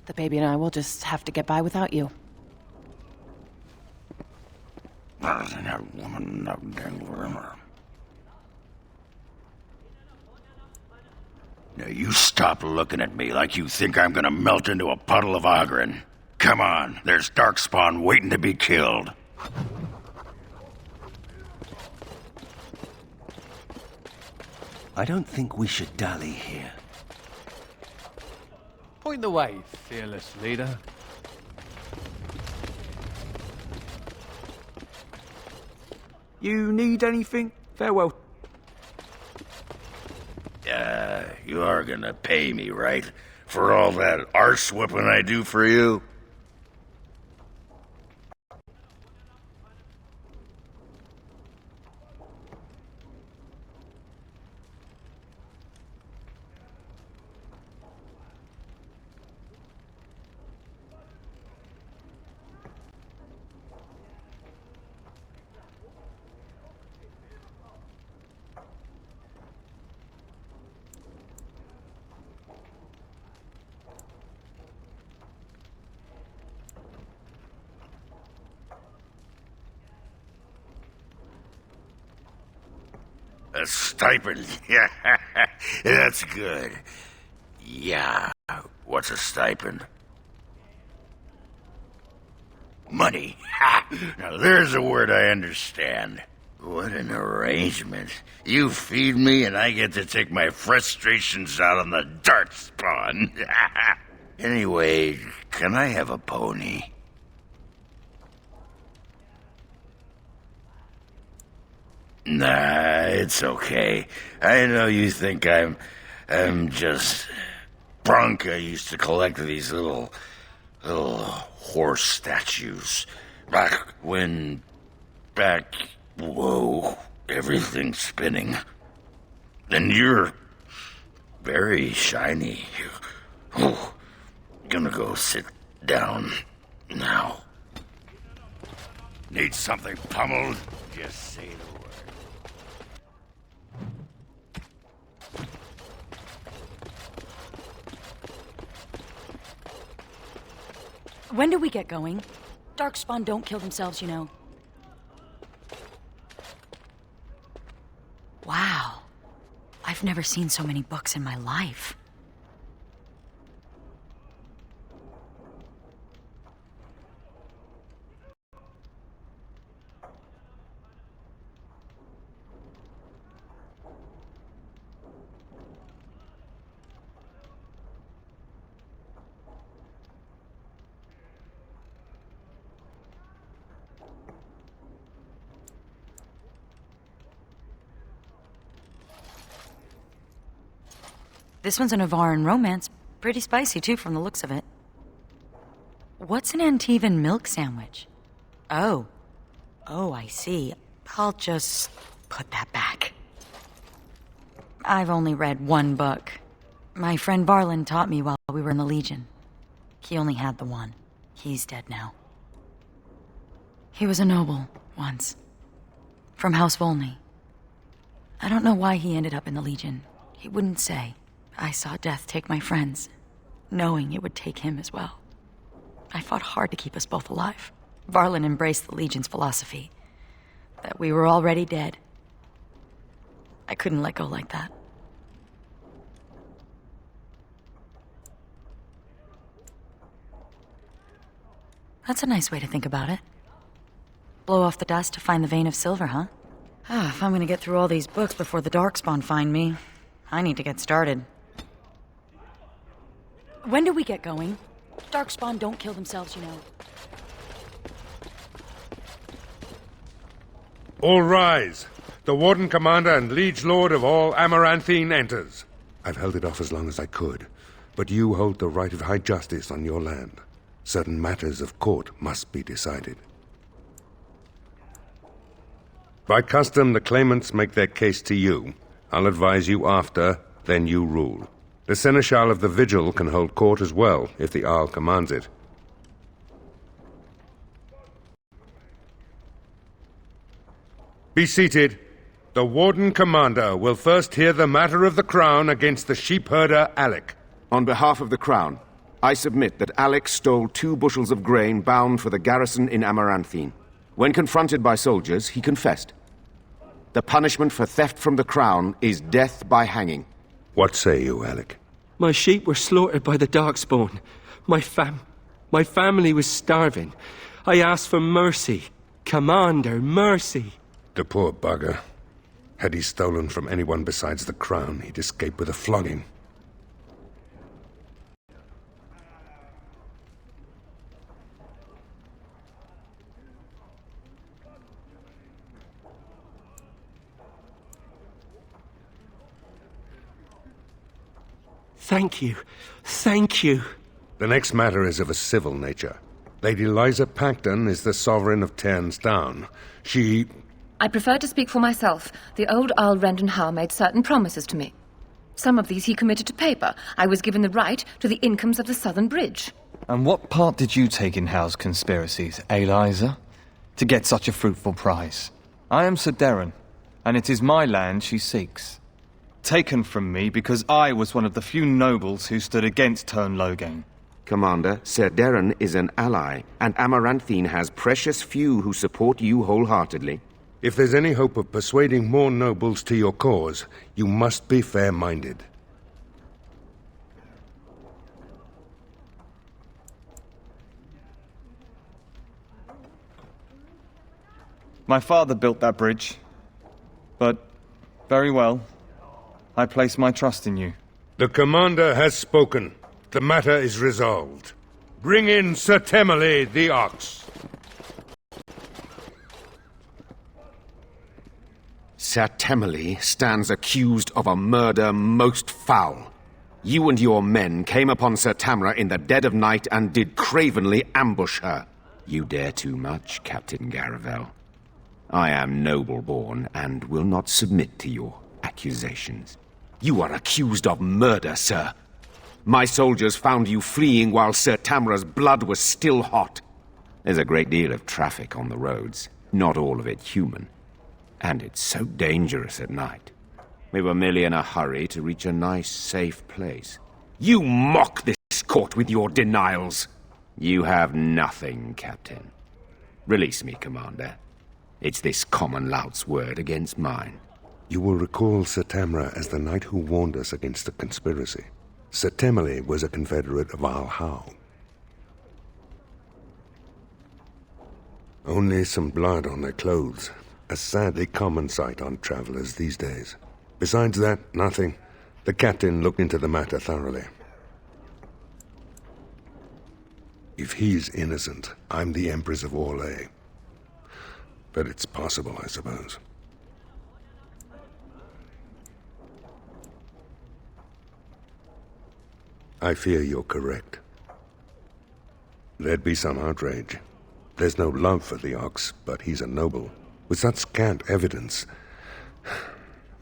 The baby and I will just have to get by without you. Now you stop looking at me like you think I'm gonna melt into a puddle of Oghren. Come on, there's Darkspawn waiting to be killed. I don't think we should dally here. Point the way, fearless leader. You need anything? Farewell. You are gonna pay me, right? For all that arse whipping I do for you? A stipend. Yeah, that's good. Yeah, what's a stipend? Money. Now there's a word I understand. What an arrangement. You feed me and I get to take my frustrations out on the Darkspawn. Anyway, can I have a pony? . Nah, it's okay. I know you think I'm just... Bronca used to collect these little horse statues. Whoa, everything's spinning. And you're very shiny. Oh, gonna go sit down now. Need something pummeled? Just say the word. When do we get going? Darkspawn don't kill themselves, you know. Wow. I've never seen so many books in my life. This one's a Navaran romance. Pretty spicy, too, from the looks of it. What's an Antivan milk sandwich? Oh, I see. I'll just put that back. I've only read one book. My friend Varlin taught me while we were in the Legion. He only had the one. He's dead now. He was a noble, once. From House Volney. I don't know why he ended up in the Legion. He wouldn't say. I saw death take my friends, knowing it would take him as well. I fought hard to keep us both alive. Varlin embraced the Legion's philosophy, that we were already dead. I couldn't let go like that. That's a nice way to think about it. Blow off the dust to find the vein of silver, huh? If I'm gonna get through all these books before the Darkspawn find me, I need to get started. When do we get going? Darkspawn don't kill themselves, you know. All rise. The Warden Commander and Liege Lord of all Amaranthine enters. I've held it off as long as I could, but you hold the right of high justice on your land. Certain matters of court must be decided. By custom, the claimants make their case to you. I'll advise you after, then you rule. The Seneschal of the Vigil can hold court as well, if the Arl commands it. Be seated. The Warden Commander will first hear the matter of the Crown against the sheepherder Alec. On behalf of the Crown, I submit that Alec stole 2 bushels of grain bound for the garrison in Amaranthine. When confronted by soldiers, he confessed. The punishment for theft from the Crown is death by hanging. What say you, Alec? My sheep were slaughtered by the Darkspawn. My family was starving. I asked for mercy. Commander, mercy. The poor bugger. Had he stolen from anyone besides the Crown, he'd escape with a flogging. Thank you. Thank you. The next matter is of a civil nature. Lady Liza Pacton is the sovereign of Terns Down. She... I prefer to speak for myself. The old Earl Rendon Howe made certain promises to me. Some of these he committed to paper. I was given the right to the incomes of the Southern Bridge. And what part did you take in Howe's conspiracies, Liza? To get such a fruitful prize? I am Sir Darren, and it is my land she seeks. Taken from me because I was one of the few nobles who stood against Tern Loghain. Commander, Sir Darren is an ally, and Amaranthine has precious few who support you wholeheartedly. If there's any hope of persuading more nobles to your cause, you must be fair-minded. My father built that bridge. But, very well. I place my trust in you. The Commander has spoken. The matter is resolved. Bring in Sir Temmerley the Ox. Sir Temmerley stands accused of a murder most foul. You and your men came upon Sir Tamra in the dead of night and did cravenly ambush her. You dare too much, Captain Garavel. I am noble-born and will not submit to your accusations. You are accused of murder, sir. My soldiers found you fleeing while Sir Tamra's blood was still hot. There's a great deal of traffic on the roads, not all of it human. And it's so dangerous at night. We were merely in a hurry to reach a nice, safe place. You mock this court with your denials. You have nothing, Captain. Release me, Commander. It's this common lout's word against mine. You will recall Sir Tamra as the knight who warned us against the conspiracy. Sir Temmerley was a confederate of Al Howe. Only some blood on their clothes. A sadly common sight on travelers these days. Besides that, nothing. The captain looked into the matter thoroughly. If he's innocent, I'm the Empress of Orlais. But it's possible, I suppose. I fear you're correct. There'd be some outrage. There's no love for the Ox, but he's a noble, with such scant evidence.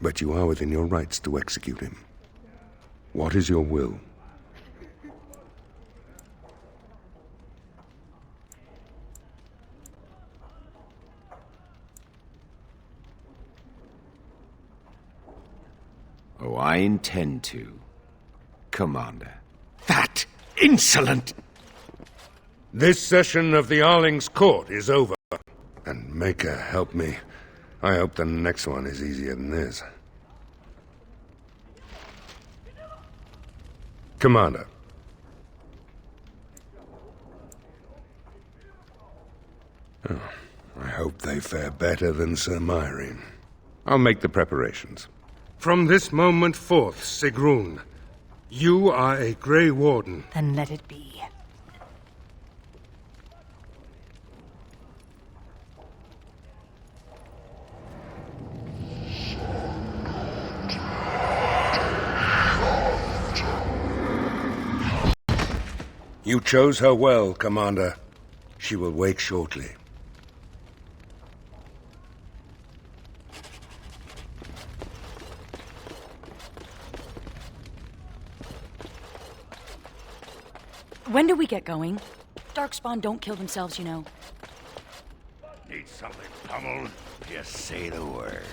But you are within your rights to execute him. What is your will? Oh, I intend to, Commander. That insolent! This session of the Arling's court is over. And Maker, help me. I hope the next one is easier than this. Commander. Oh, I hope they fare better than Sir Myrene. I'll make the preparations. From this moment forth, Sigrun, you are a Grey Warden. Then let it be. You chose her well, Commander. She will wake shortly. When do we get going? Darkspawn don't kill themselves, you know. Need something pummeled? Just say the word.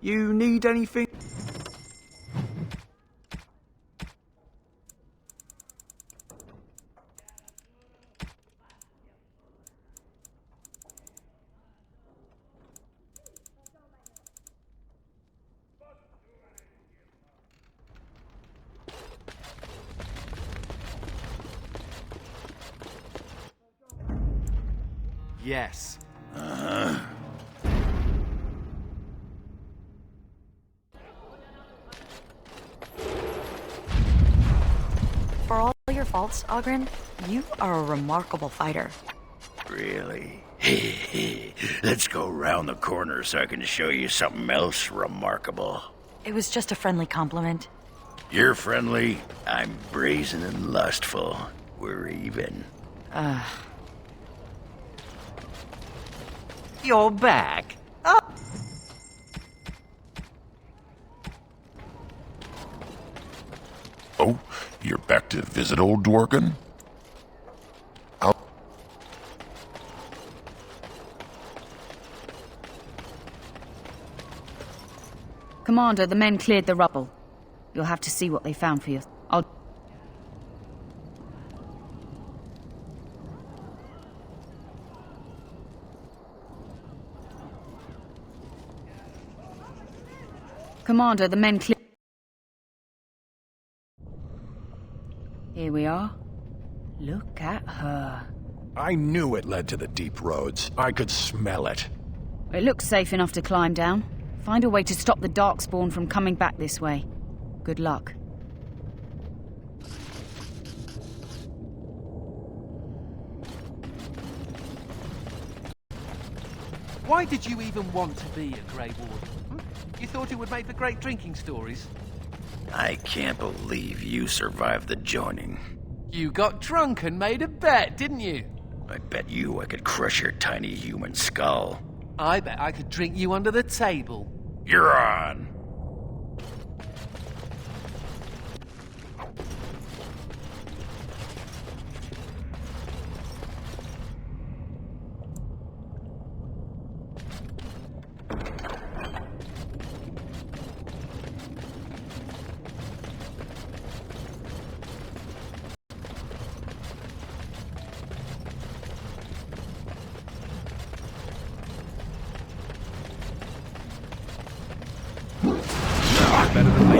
You need anything? Yes. For all your faults, Oghren, you are a remarkable fighter. Really? Let's go round the corner so I can show you something else remarkable. It was just a friendly compliment. You're friendly, I'm brazen and lustful. We're even. You're back. Oh, you're back to visit old Dworkin? Commander, the men cleared the rubble. You'll have to see what they found for you. Commander, the men cleared... Here we are. Look at her. I knew it led to the deep roads. I could smell it. It looks safe enough to climb down. Find a way to stop the Darkspawn from coming back this way. Good luck. Why did you even want to be a Grey Warden? You thought it would make for great drinking stories? I can't believe you survived the joining. You got drunk and made a bet, didn't you? I bet you I could crush your tiny human skull. I bet I could drink you under the table. You're on. Better than me.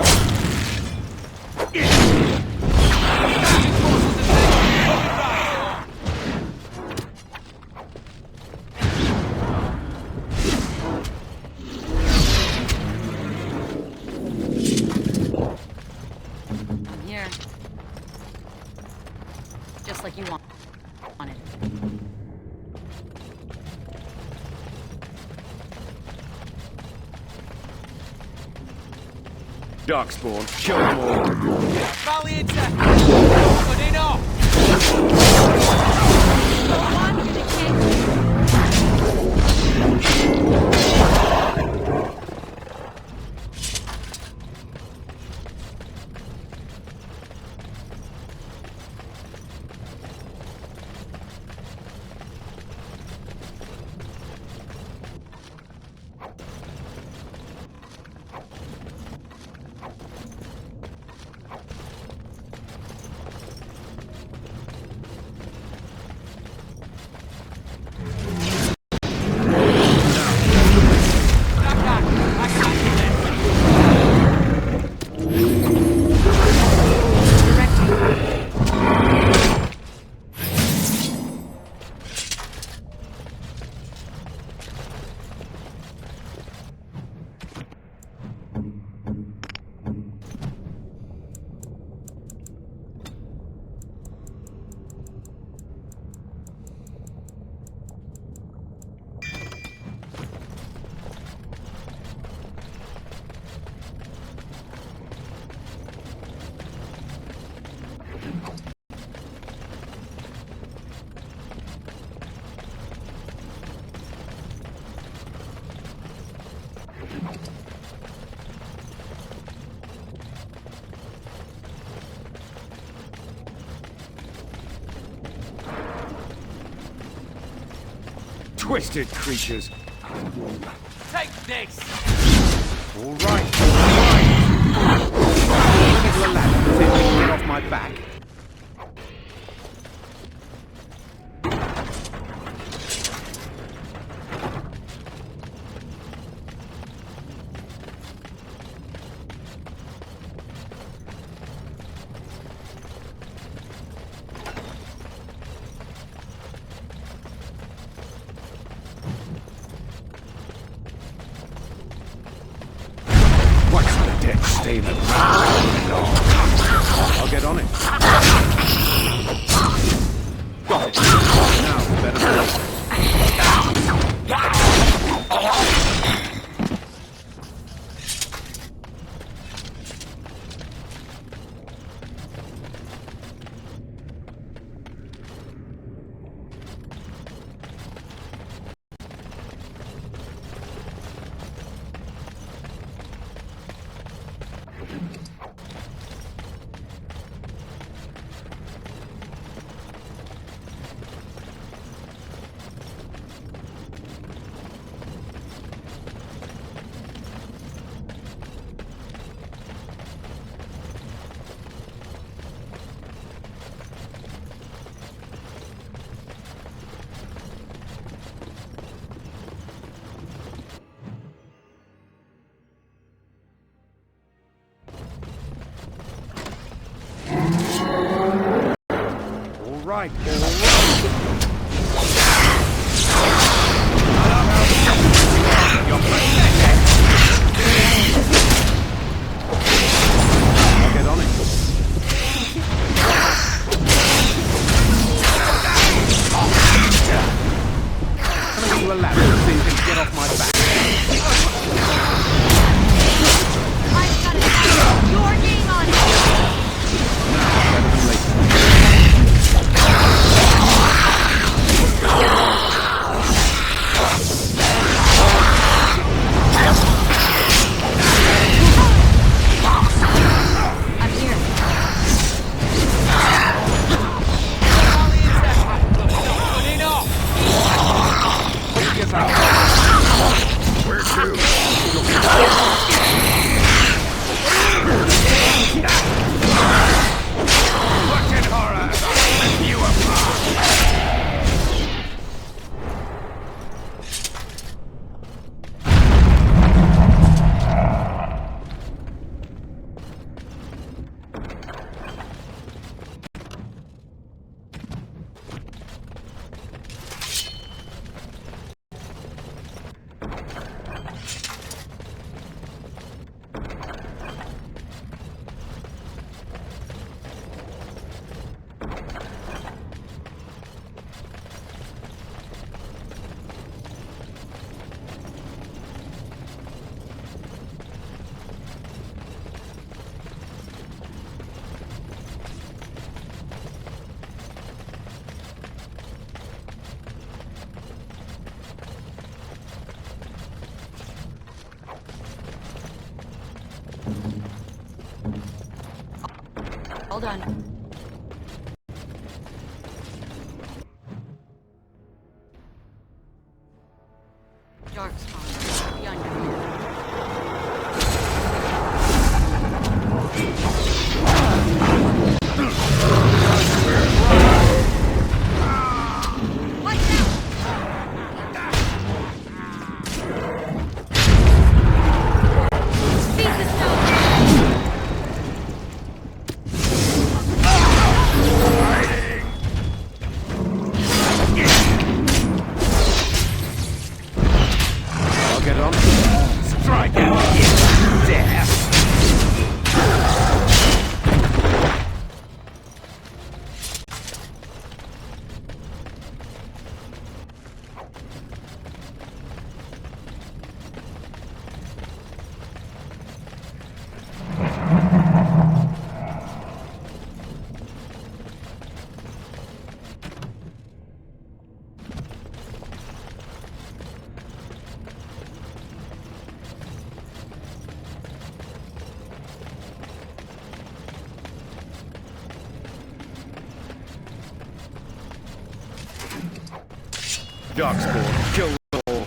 I'm here. Just like you wanted. Darkspawn, show them all. Valiente! Godino! Twisted creatures. Take this! All right. Let me to a ladder so you can get off my back. What's the dead stain of I'll get on it. Got it. Now, better right. I'll get on it. Can I give you a ladder so you can get off my back? I've got it. Your name on it. Now, better than later. Hold on. Darkspawn, beyond Darkspawn, kill them all.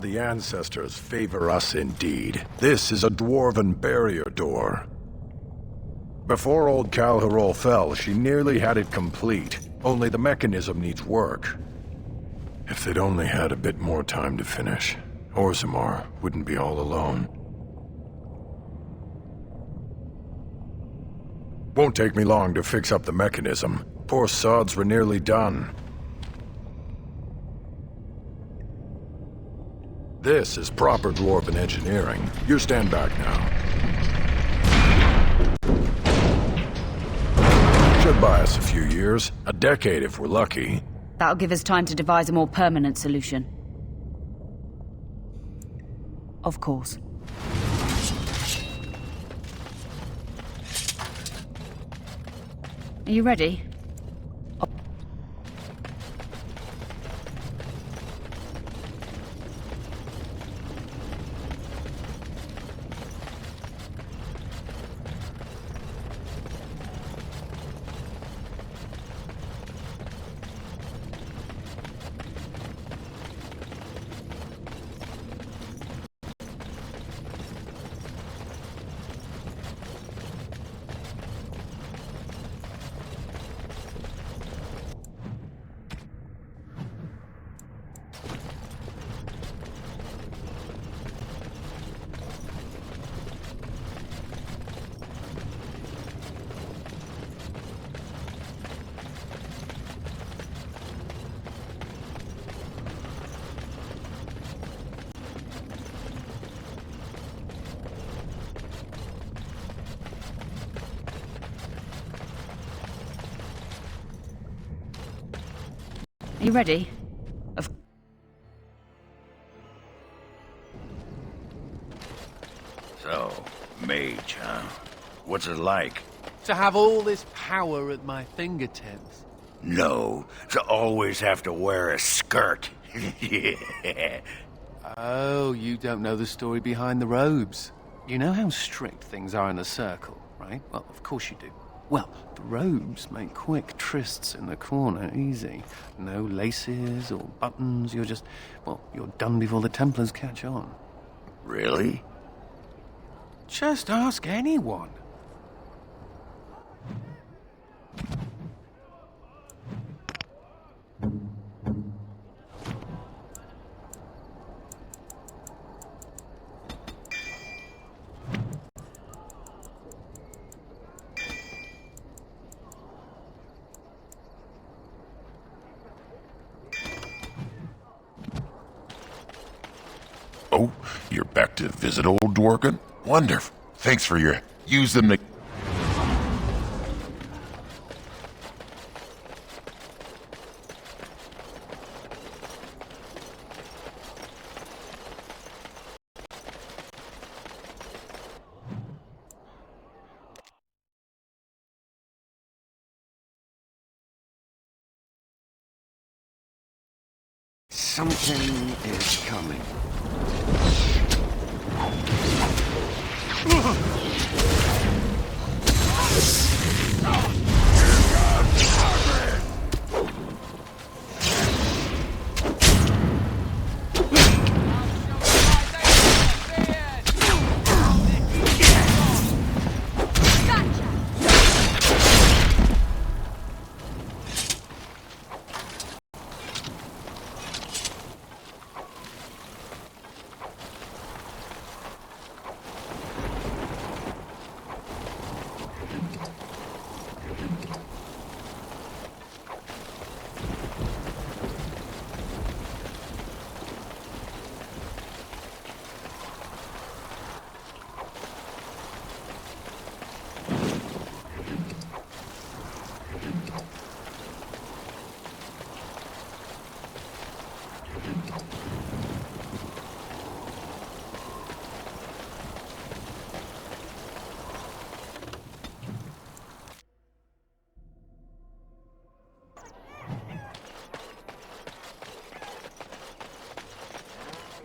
the ancestors favor us indeed. This is a dwarven barrier door. Before old Calharol fell, she nearly had it complete. Only the mechanism needs work. If they'd only had a bit more time to finish, Orzammar wouldn't be all alone. Won't take me long to fix up the mechanism. Poor sods were nearly done. This is proper dwarven engineering. You stand back now. Should buy us a few years. A decade if we're lucky. That'll give us time to devise a more permanent solution. Of course. Are you ready? Are you ready? So, mage, huh? What's it like? To have all this power at my fingertips. No, to always have to wear a skirt. Yeah. Oh, you don't know the story behind the robes. You know how strict things are in the Circle, right? Well, of course you do. Well, the robes make quick trysts in the corner easy. No laces or buttons, you're just... well, you're done before the Templars catch on. Really? Just ask anyone. Oh, you're back to visit old Dworkin? Wonderful. Thanks for your using the... Something is coming.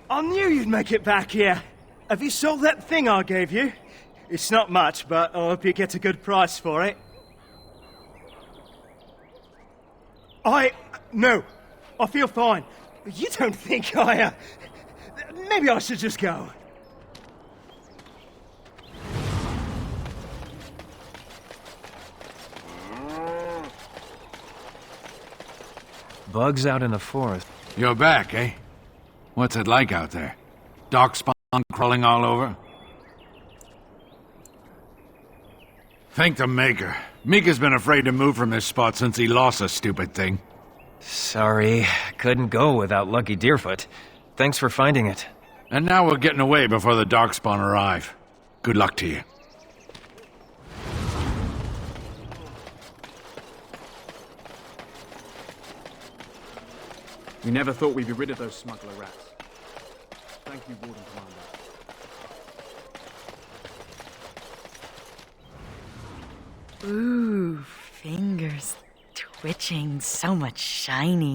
I knew you'd make it back here. Have you sold that thing I gave you? It's not much, but I hope you get a good price for it. No. I feel fine. You don't think I, Maybe I should just go. Bugs out in the forest. You're back, eh? What's it like out there? Darkspawn crawling all over? Thank the Maker. Mika's been afraid to move from this spot since he lost a stupid thing. Sorry, couldn't go without Lucky Deerfoot. Thanks for finding it. And now we're getting away before the Darkspawn arrive. Good luck to you. We never thought we'd be rid of those smuggler rats. Thank you, Warden Commander. Ooh, fingers twitching, so much shiny.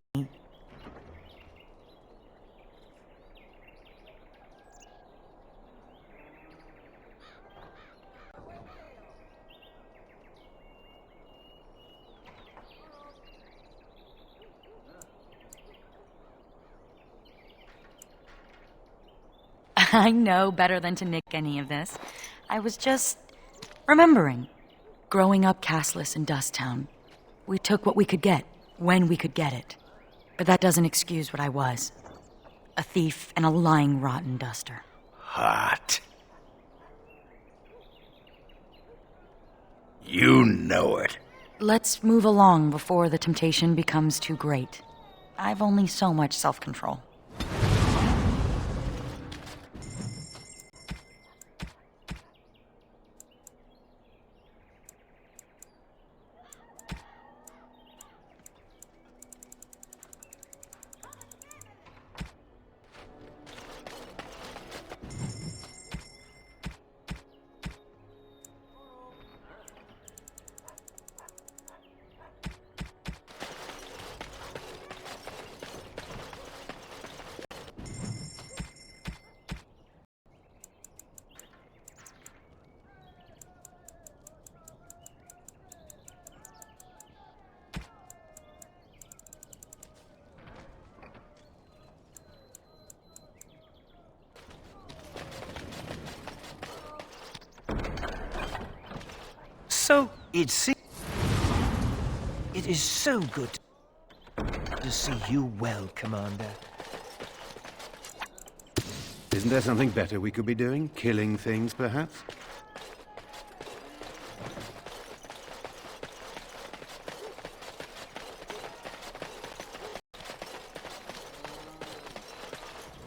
I know better than to nick any of this. I was just remembering. Growing up castless in Dusttown, we took what we could get, when we could get it. But that doesn't excuse what I was. A thief and a lying rotten duster. Hot. You know it. Let's move along before the temptation becomes too great. I've only so much self-control. So, it is so good to see you well, Commander. Isn't there something better we could be doing? Killing things, perhaps?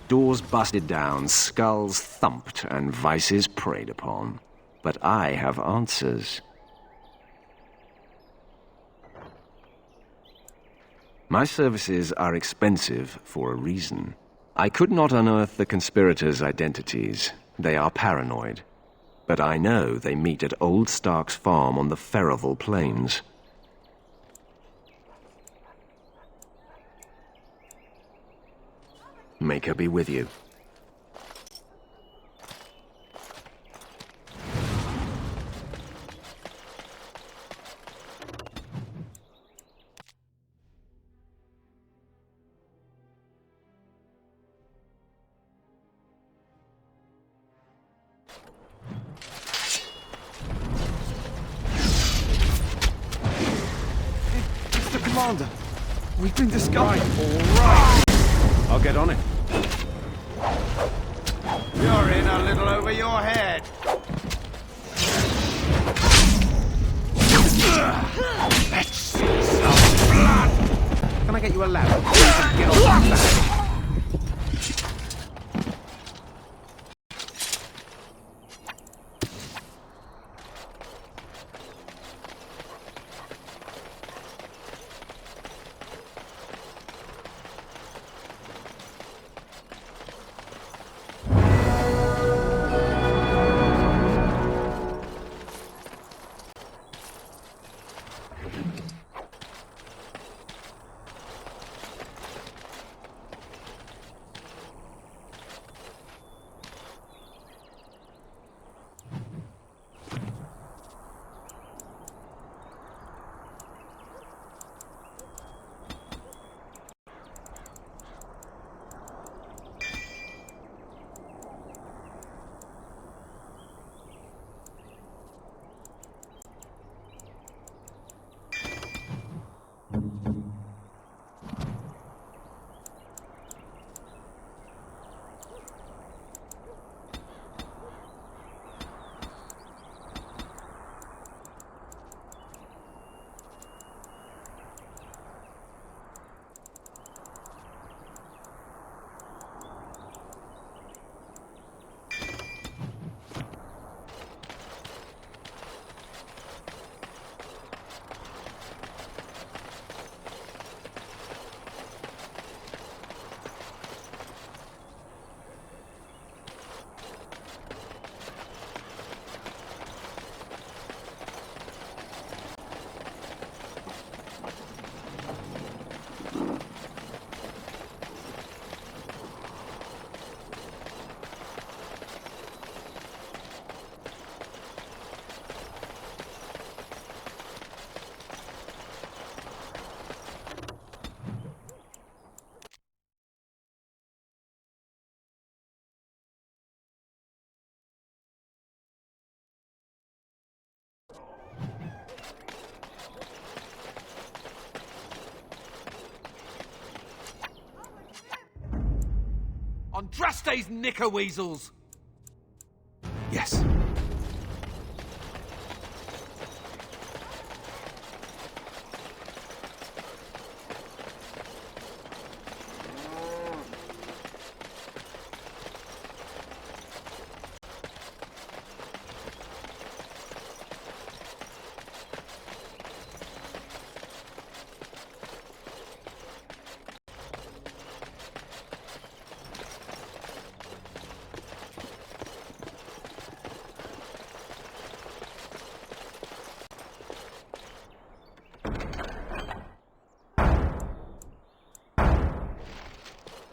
Doors busted down, skulls thumped, and vices preyed upon. But I have answers. My services are expensive for a reason. I could not unearth the conspirators' identities. They are paranoid. But I know they meet at Old Stark's farm on the Ferroval Plains. Maker be with you. Commander, we've been discovered. All right. I'll get on it. You're in a little over your head. Let's see some blood. Can I get you a ladder? Get off my back. Andraste's knicker weasels! Yes.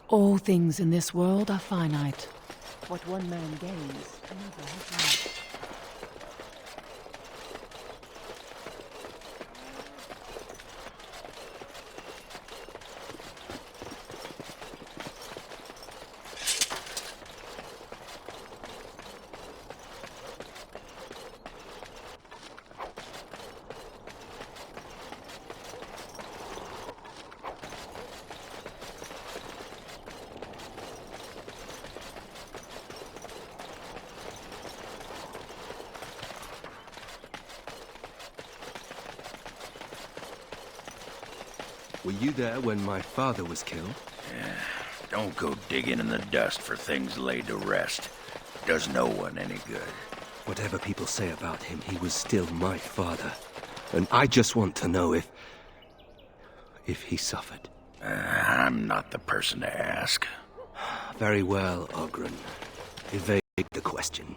All things in this world are finite. What one man gains, another has lost. Were you there when my father was killed? Yeah. Don't go digging in the dust for things laid to rest. Does no one any good. Whatever people say about him, he was still my father. And I just want to know if he suffered. I'm not the person to ask. Very well, Oghren. Evade the question.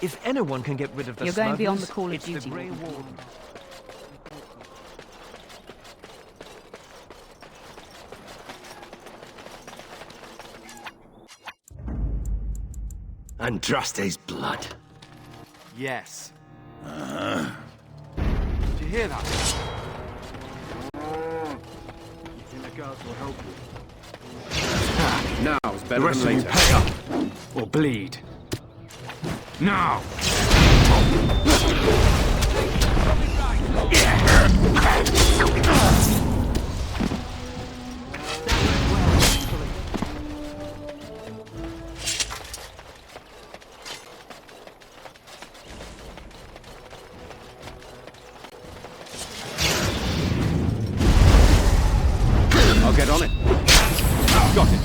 If anyone can get rid of the You're going beyond the smugglers, call of it's duty, the Grey Warden. Warden. Andraste's blood. Yes. Uh-huh. Did you hear that? You think the guards will help you? Now's The better rest than of you later. pay up or bleed. Now! I'll get on it. Got it.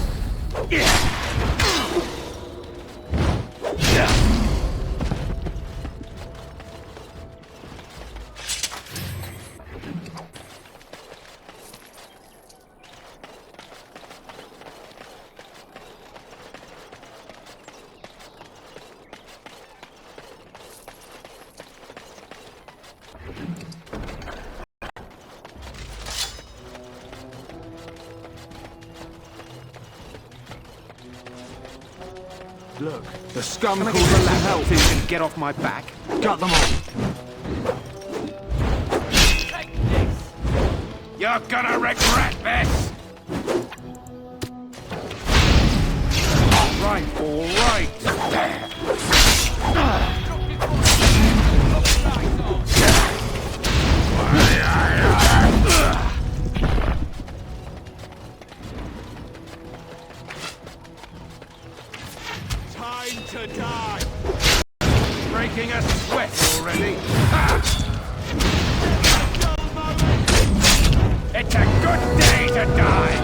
Look, The scum Can I called get the some lad help? think you can get off my back. cut them all. You're gonna regret this! All right. Time to die! Breaking a sweat already! Ha! It's a good day to die!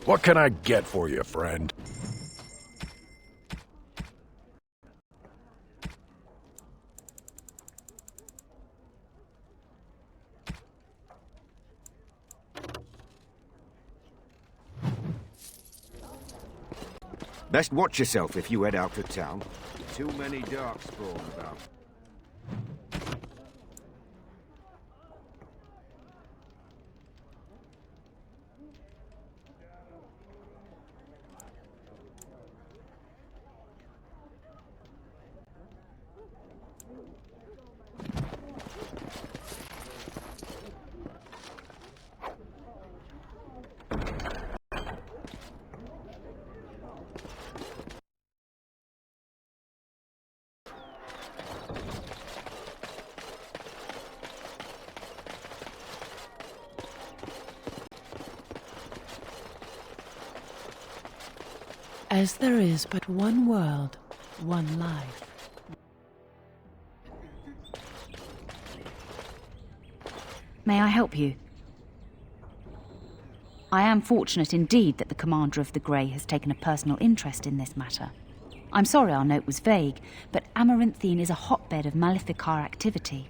What can I get for you, friend? Best watch yourself if you head out to town. Too many darkspawn about. As there is but one world, one life. May I help you? I am fortunate indeed that the commander of the Grey has taken a personal interest in this matter. I'm sorry our note was vague, but Amaranthine is a hotbed of Maleficar activity.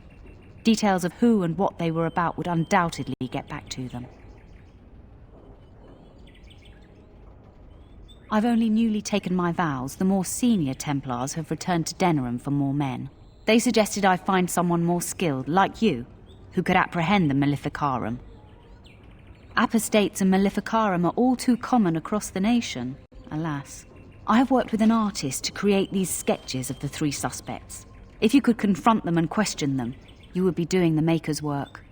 Details of who and what they were about would undoubtedly get back to them. I've only newly taken my vows. The more senior Templars have returned to Denerim for more men. They suggested I find someone more skilled, like you, who could apprehend the Maleficarum. Apostates and Maleficarum are all too common across the nation, alas. I have worked with an artist to create these sketches of the three suspects. If you could confront them and question them, you would be doing the Maker's work.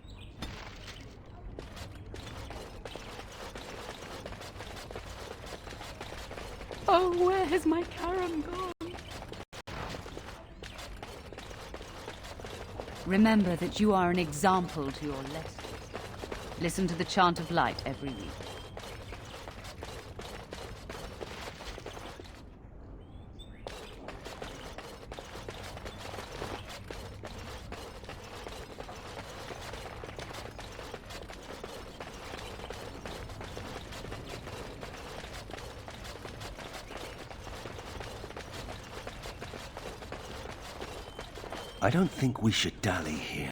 Oh, where has my Karam gone? Remember that you are an example to your lessons. Listen to the chant of light every week. I don't think we should dally here.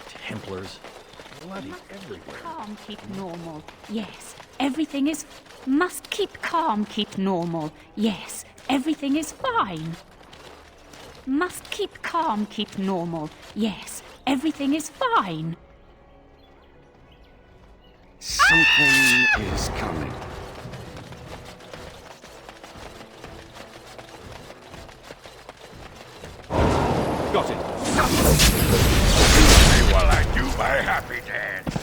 Templars. Bloody everywhere. Calm, keep normal. Yes, everything is... Must keep calm, keep normal. Yes, everything is fine. Must keep calm, keep normal. Yes, everything is fine. Something is coming. Got it. While I do my happy dance.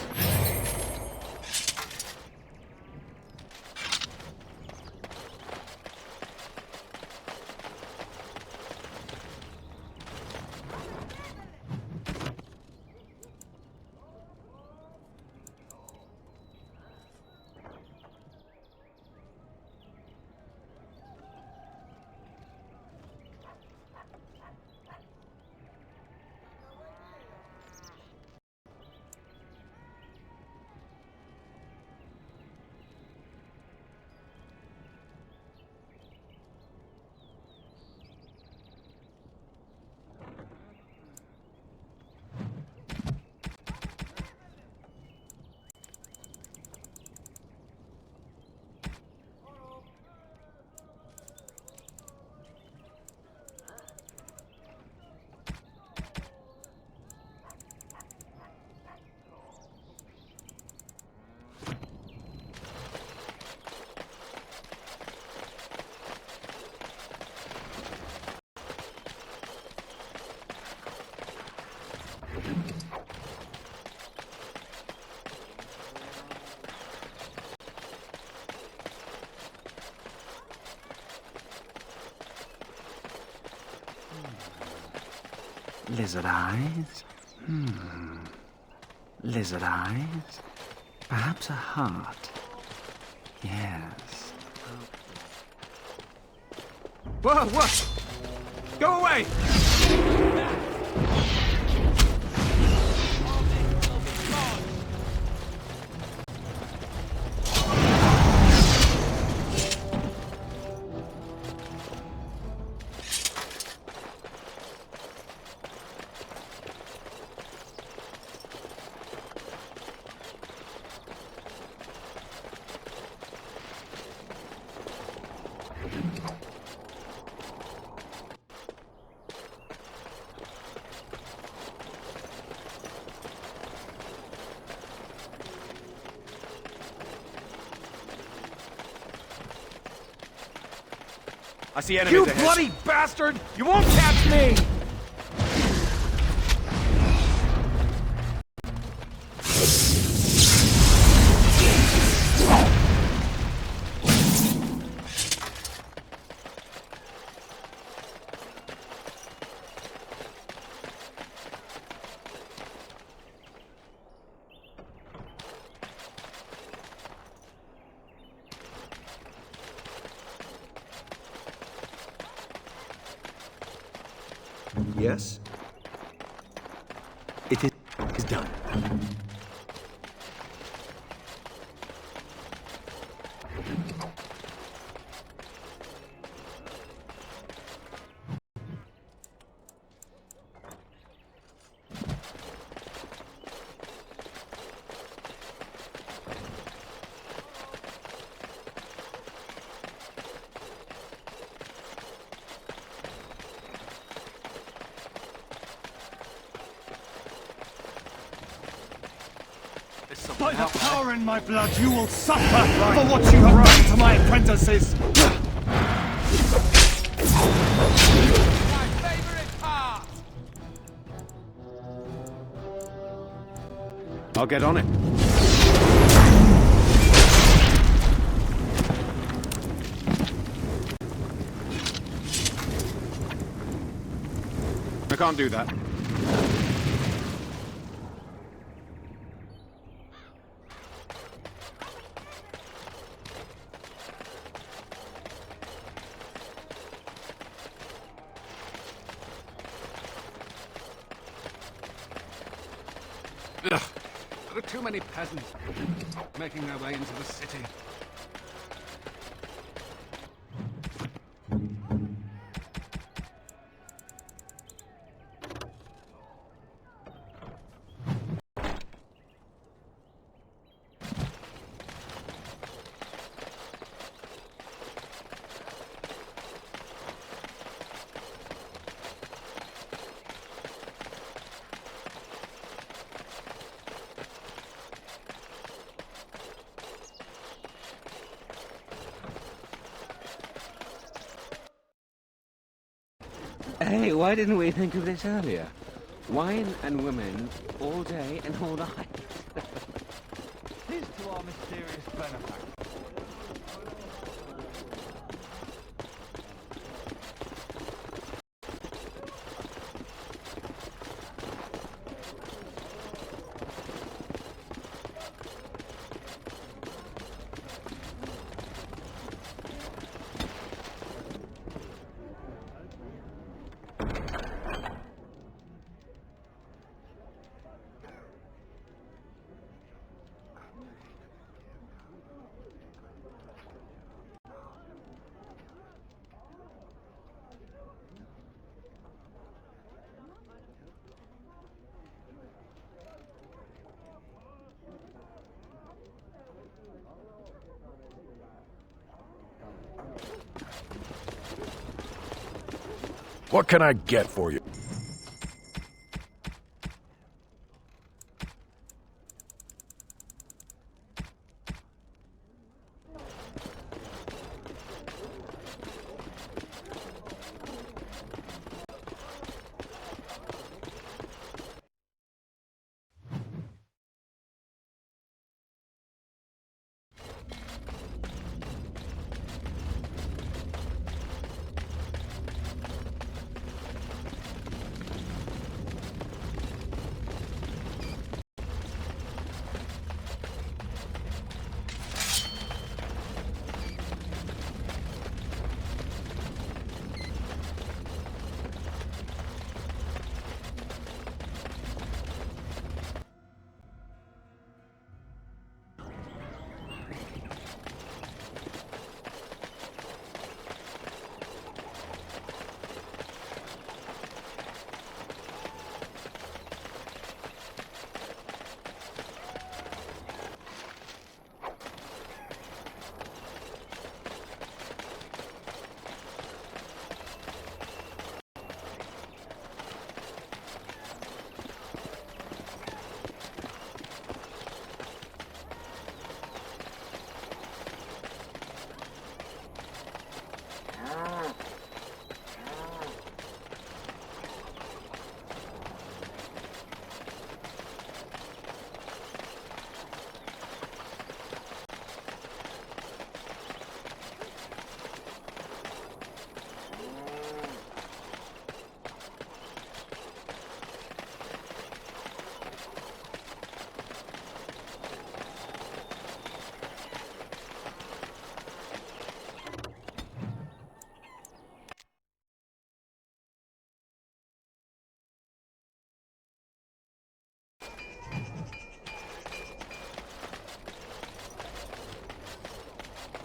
Lizard eyes? Lizard eyes? Perhaps a heart. Yes. Whoa, what? Go away! I see enemies ahead. You bloody bastard! You won't catch me! Yes? It is done. By the power in my blood, you will suffer for what you have done to my apprentices! I'll get on it. I can't do that. Ugh. There are too many peasants making their way into the city. Hey, why didn't we think of this earlier? Wine and women all day and all night. Here's to our mysterious benefactor. What can I get for you?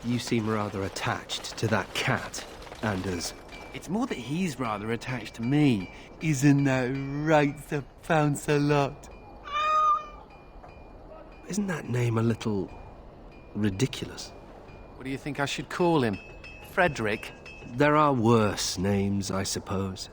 You seem rather attached to that cat, Anders. It's more that he's rather attached to me. Isn't that right, Sir Pounce-a-Lot? Isn't that name a little ridiculous? What do you think I should call him? Frederick? There are worse names, I suppose.